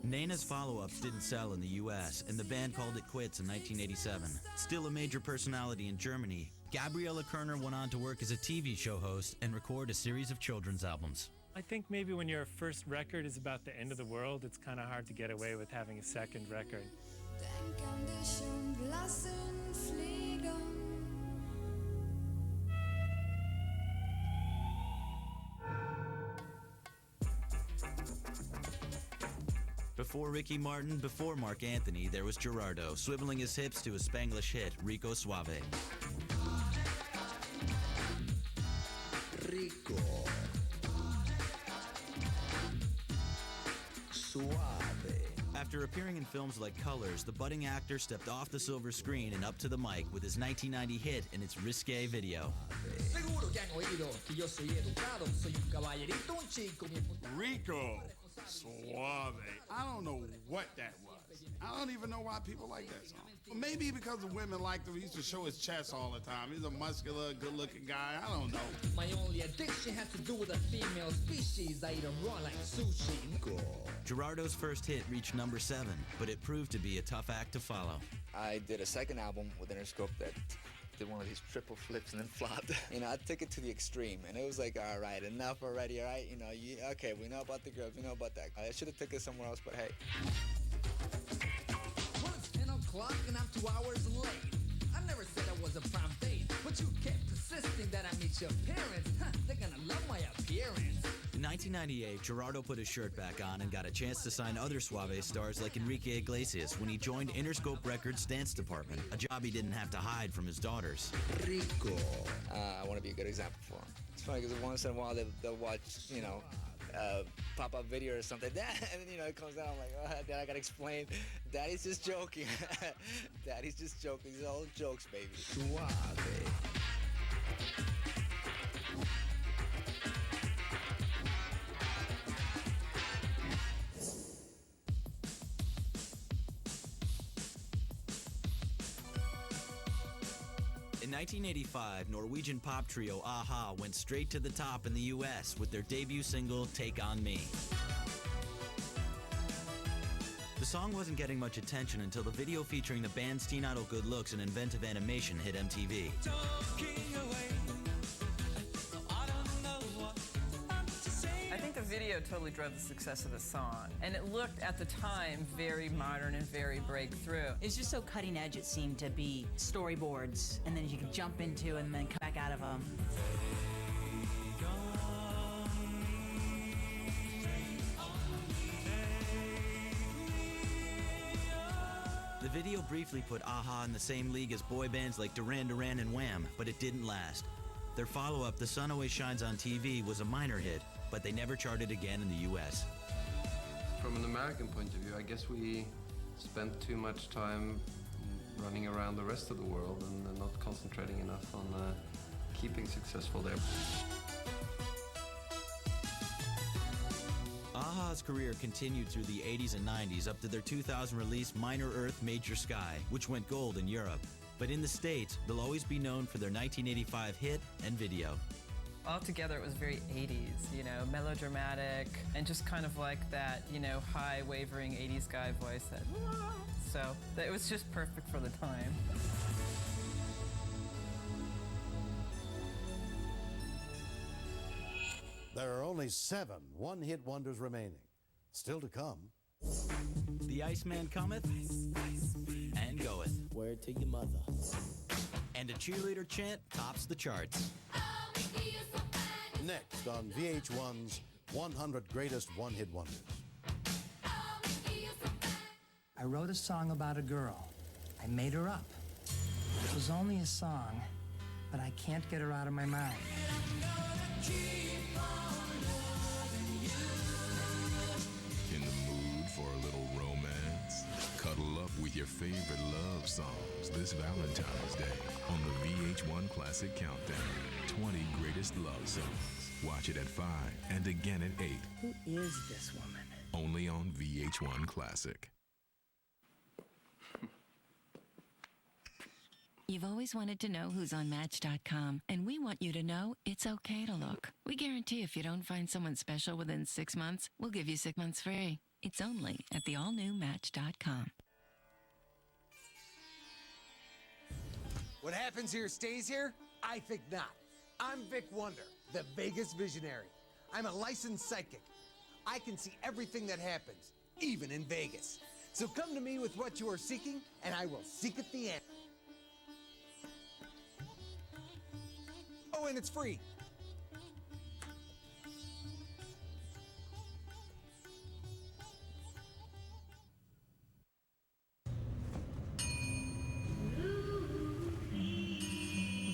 Nana's follow-ups didn't sell in the U.S., and the band called it quits in 1987. Still a major personality in Germany, Gabriella Kerner went on to work as a TV show host and record a series of children's albums. I think maybe when your first record is about the end of the world, it's kind of hard to get away with having a second record. Before Ricky Martin, before Mark Anthony, there was Gerardo, swiveling his hips to a Spanglish hit, Rico Suave. Rico Suave. After appearing in films like Colors, the budding actor stepped off the silver screen and up to the mic with his 1990 hit and its risque video. Rico Suave. I don't know what that was. I don't even know why people like that song. Well, maybe because the women liked him. He used to show his chest all the time. He's a muscular, good-looking guy. I don't know. My only addiction has to do with a female species. I eat them raw like sushi. Gerardo's first hit reached number 7, but it proved to be a tough act to follow. I did a second album with Interscope that did one of these triple flips and then flopped. I took it to the extreme, and it was like, all right, enough already, all right? Okay, we know about the girls, we know about that. I should have took it somewhere else, but hey. Well, it's 10 o'clock and I'm 2 hours late. I never said I was a prime date, but you kept persisting that I meet your parents. They're gonna love my appearance. In 1998, Gerardo put his shirt back on and got a chance to sign other Suave stars like Enrique Iglesias when he joined Interscope Records' dance department, a job he didn't have to hide from his daughters. Rico. I want to be a good example for him. It's funny because once in a while they'll watch, pop-up video or something. And then, it comes down, I'm like, oh, Dad, I gotta explain. Daddy's just joking. Daddy's just joking. These are all jokes, baby. Suave. In 1985, Norwegian pop trio a-ha went straight to the top in the U.S. with their debut single, Take On Me. The song wasn't getting much attention until the video featuring the band's teen idol good looks and inventive animation hit MTV. I think the video totally drove the success of the song, and it looked at the time very modern and very breakthrough. It's just so cutting edge. It seemed to be storyboards, and then you could jump into and then come back out of them. The video briefly put a-ha in the same league as boy bands like Duran Duran and Wham, but it didn't last. Their follow-up, The Sun Always Shines on TV, was a minor hit, but they never charted again in the U.S. From an American point of view, I guess we spent too much time running around the rest of the world and not concentrating enough on keeping successful there. a-ha's career continued through the 80s and 90s up to their 2000 release Minor Earth, Major Sky, which went gold in Europe. But in the States, they'll always be known for their 1985 hit and video. Altogether, it was very 80s, melodramatic, and just kind of like that, high, wavering 80s guy voice. So it was just perfect for the time. There are only 7 one-hit wonders remaining. Still to come. The Iceman cometh and goeth. Word to your mother. And a cheerleader chant tops the charts. Next on VH1's 100 Greatest One-Hit Wonders. I wrote a song about a girl. I made her up. It was only a song, but I can't get her out of my mind. In the mood for a little romance? Cuddle up with your favorite love songs this Valentine's Day on the VH1 Classic Countdown. 20 Greatest Love Songs. Watch it at 5 and again at 8. Who is this woman? Only on VH1 Classic. You've always wanted to know who's on Match.com, and we want you to know it's okay to look. We guarantee if you don't find someone special within 6 months, we'll give you 6 months free. It's only at the all-new Match.com. What happens here stays here? I think not. I'm Vic Wonder, the Vegas Visionary. I'm a licensed psychic. I can see everything that happens, even in Vegas. So come to me with what you are seeking, and I will seek at the end. Oh, and it's free.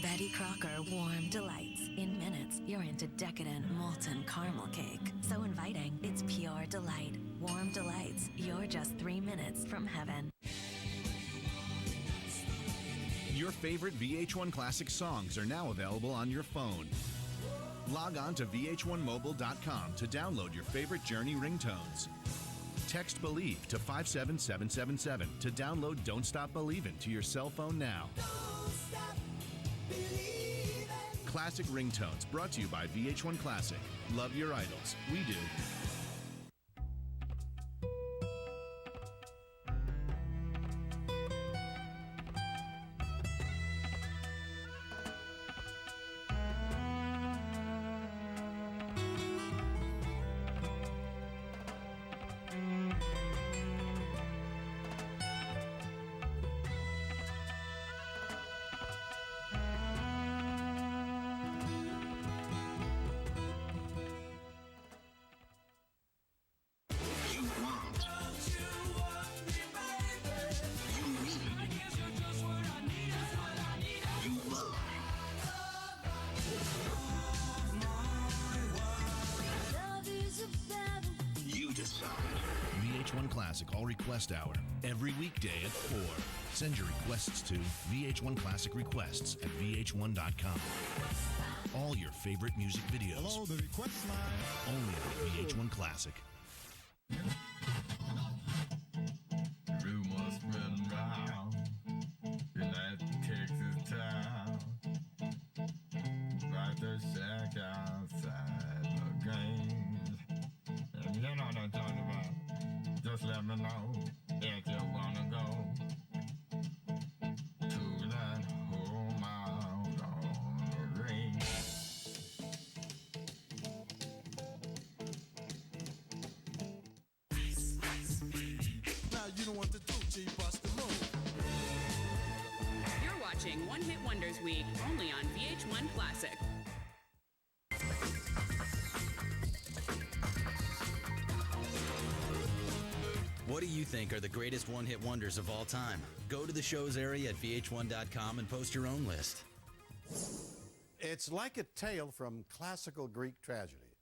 Betty Crocker Warm Delights. In minutes, you're into decadent molten caramel cake. So inviting, it's pure delight. Warm Delights. You're just 3 minutes from heaven. Your favorite VH1 Classic songs are now available on your phone. Log on to VH1Mobile.com to download your favorite Journey ringtones. Text BELIEVE to 57777 to download Don't Stop Believin' to your cell phone now. Classic ringtones brought to you by VH1 Classic. Love your idols. We do. VH1 Classic All Request Hour, every weekday at 4. Send your requests to VH1 Classic Requests at VH1.com. All your favorite music videos. Hello, the request line. Only on VH1 Classic. Rumors spreading round in that Texas town. About to shack outside the games. And you know what I'm talking about. Just let me know if you wanna go to that home out on the range. Now you don't want to do G bust the move. You're watching One Hit Wonders Week, only on VH1 Classic. What do you think are the greatest one-hit wonders of all time? Go to the show's area at VH1.com and post your own list. It's like a tale from classical Greek tragedy,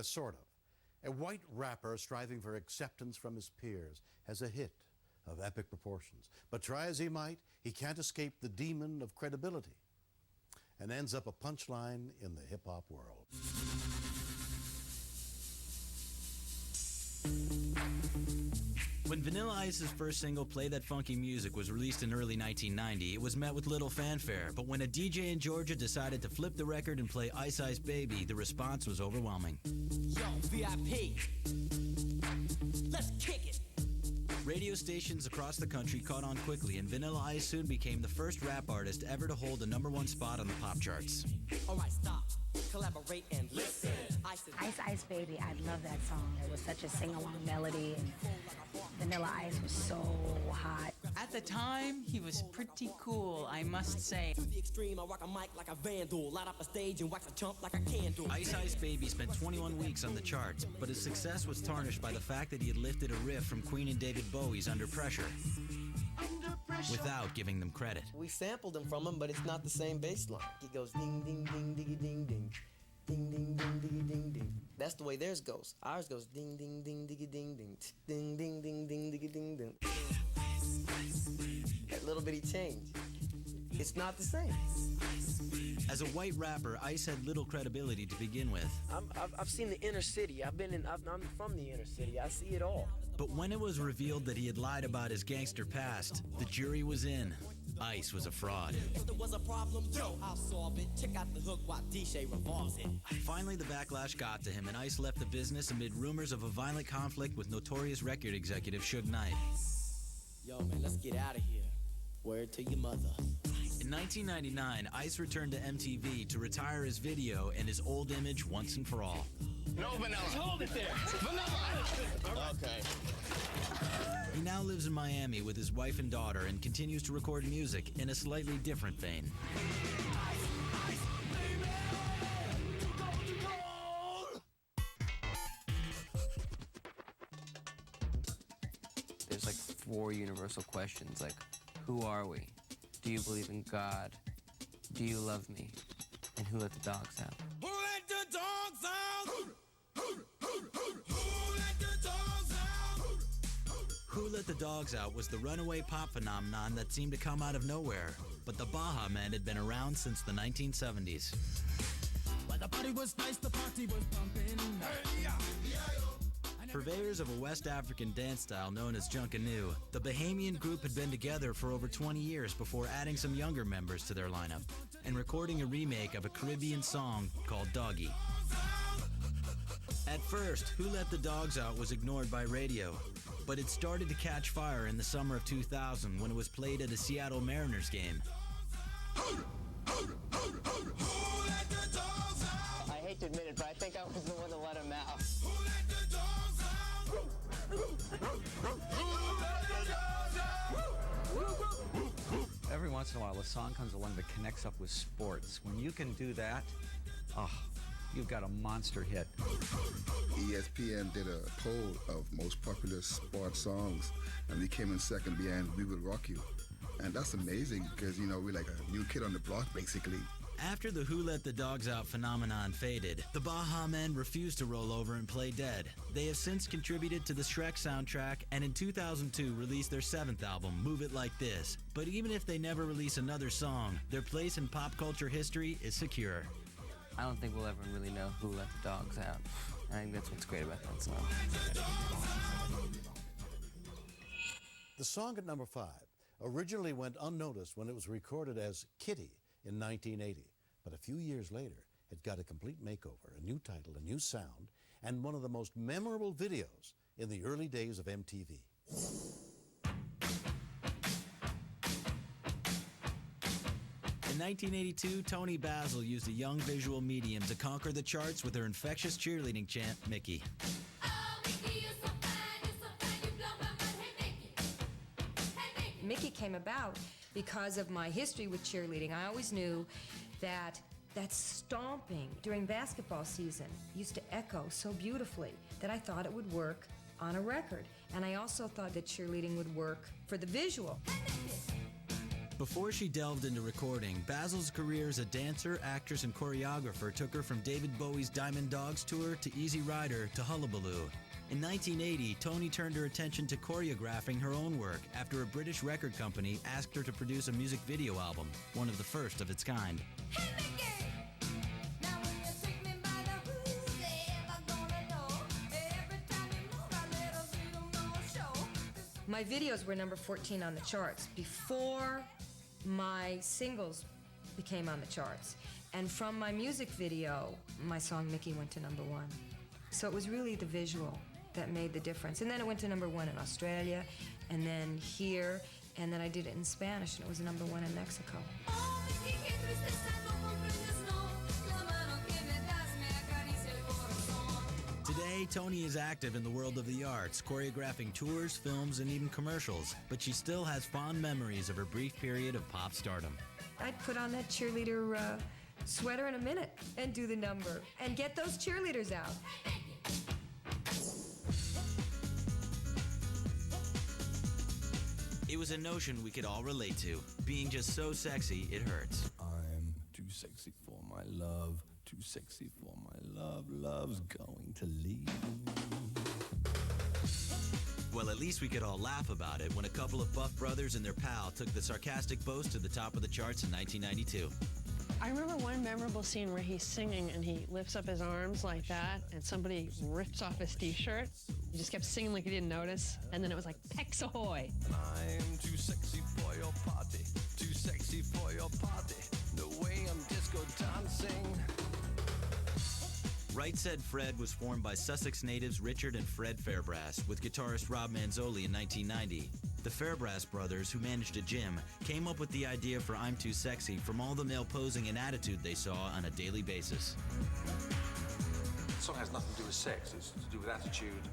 sort of. A white rapper striving for acceptance from his peers has a hit of epic proportions. But try as he might, he can't escape the demon of credibility and ends up a punchline in the hip-hop world. When Vanilla Ice's first single, Play That Funky Music, was released in early 1990, it was met with little fanfare. But when a DJ in Georgia decided to flip the record and play Ice Ice Baby, the response was overwhelming. Yo, VIP. Let's kick it. Radio stations across the country caught on quickly, and Vanilla Ice soon became the first rap artist ever to hold the #1 spot on the pop charts. All right, stop. Collaborate and listen. Ice Ice Baby, I love that song. It was such a sing-along melody, and Vanilla Ice was so hot. At the time, he was pretty cool, I must say. To the extreme, I rock a mic like a vandal, light up a stage and wax a chump like a candle. Ice Ice Baby spent 21 weeks on the charts, but his success was tarnished by the fact that he had lifted a riff from Queen and David Bowie's Under Pressure, without giving them credit. We sampled him from him, but it's not the same bass line. He goes ding, ding, ding, diggy, ding, ding. Ding, ding, ding, diggy, ding, ding. That's the way theirs goes. Ours goes ding, ding, ding, diggy, ding, ding. Ding, ding, ding, ding, diggy, ding, ding. That little bitty change. it's not the same. As a white rapper, Ice had little credibility to begin with. I've seen the inner city. I'm from the inner city. I see it all. But when it was revealed that he had lied about his gangster past, the jury was in. Ice was a fraud. If there was a problem, yo, I'll solve it. Check out the hook while DJ revolves it. Finally, the backlash got to him, and Ice left the business amid rumors of a violent conflict with notorious record executive Suge Knight. Yo, man, let's get out of here. Word to your mother. In 1999, Ice returned to MTV to retire his video and his old image once and for all. No vanilla. Just hold it there. Vanilla. Okay. He now lives in Miami with his wife and daughter and continues to record music in a slightly different vein. There's like 4 universal questions, like, who are we? Do you believe in God? Do you love me? And who let the dogs out? Who let the dogs out? Who let the dogs out? Who Let the Dogs Out was the runaway pop phenomenon that seemed to come out of nowhere, but the Baha Men had been around since the 1970s. While the party was nice, the party was pumping. Hey, yeah. Purveyors of a West African dance style known as Junkanoo, the Bahamian group had been together for over 20 years before adding some younger members to their lineup and recording a remake of a Caribbean song called Doggy. At first, Who Let the Dogs Out was ignored by radio, but it started to catch fire in the summer of 2000 when it was played at a Seattle Mariners game. I hate to admit it, but I think I was the one to let him out. Every once in a while, a song comes along that connects up with sports. When you can do that, oh, you've got a monster hit. ESPN did a poll of most popular sports songs, and we came in second behind We Will Rock You. And that's amazing because, you know, we're like a new kid on the block, basically. After the Who Let the Dogs Out phenomenon faded, the Baha Men refused to roll over and play dead. They have since contributed to the Shrek soundtrack and in 2002 released their 7th album, Move It Like This. But even if they never release another song, their place in pop culture history is secure. I don't think we'll ever really know who let the dogs out. I think that's what's great about that song. The song at number 5 originally went unnoticed when it was recorded as Kitty in 1980, but a few years later, it got a complete makeover, a new title, a new sound, and one of the most memorable videos in the early days of MTV. In 1982, Toni Basil used a young visual medium to conquer the charts with her infectious cheerleading chant, Mickey. Mickey came about because of my history with cheerleading. I always knew that stomping during basketball season used to echo so beautifully that I thought it would work on a record. And I also thought that cheerleading would work for the visual. Before she delved into recording, Basil's career as a dancer, actress, and choreographer took her from David Bowie's Diamond Dogs tour to Easy Rider to Hullabaloo. In 1980, Toni turned her attention to choreographing her own work after a British record company asked her to produce a music video album, one of the first of its kind. My videos were number 14 on the charts before my singles became on the charts. And from my music video, my song Mickey went to number 1. So it was really the visual that made the difference. And then it went to number 1 in Australia, and then here, and then I did it in Spanish, and it was number 1 in Mexico. Today, Toni is active in the world of the arts, choreographing tours, films, and even commercials, but she still has fond memories of her brief period of pop stardom. I'd put on that cheerleader sweater in a minute and do the number and get those cheerleaders out. It was a notion we could all relate to. Being just so sexy, it hurts. I'm too sexy for my love, too sexy for my love, love's going to leave me. Well, at least we could all laugh about it when a couple of buff brothers and their pal took the sarcastic boast to the top of the charts in 1992. I remember one memorable scene where he's singing and he lifts up his arms like that and somebody rips off his t-shirt. He just kept singing like he didn't notice, and then it was like, Pecs Ahoy! I'm too sexy for your party, too sexy for your party. The way I'm disco dancing. Right Said Fred was formed by Sussex natives Richard and Fred Fairbrass with guitarist Rob Manzoli in 1990. The Fairbrass brothers, who managed a gym, came up with the idea for I'm Too Sexy from all the male posing and attitude they saw on a daily basis. The song has nothing to do with sex, it's to do with attitude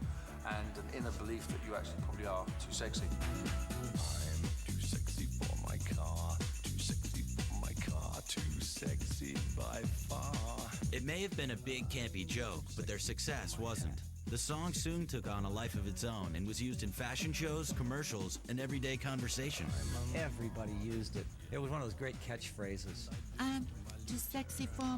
and an inner belief that you actually probably are too sexy. I'm too sexy for my car, too sexy for my car, too sexy by far. It may have been a big campy joke, but their success wasn't. The song soon took on a life of its own and was used in fashion shows, commercials, and everyday conversation. Everybody used it. It was one of those great catchphrases. I'm too sexy for my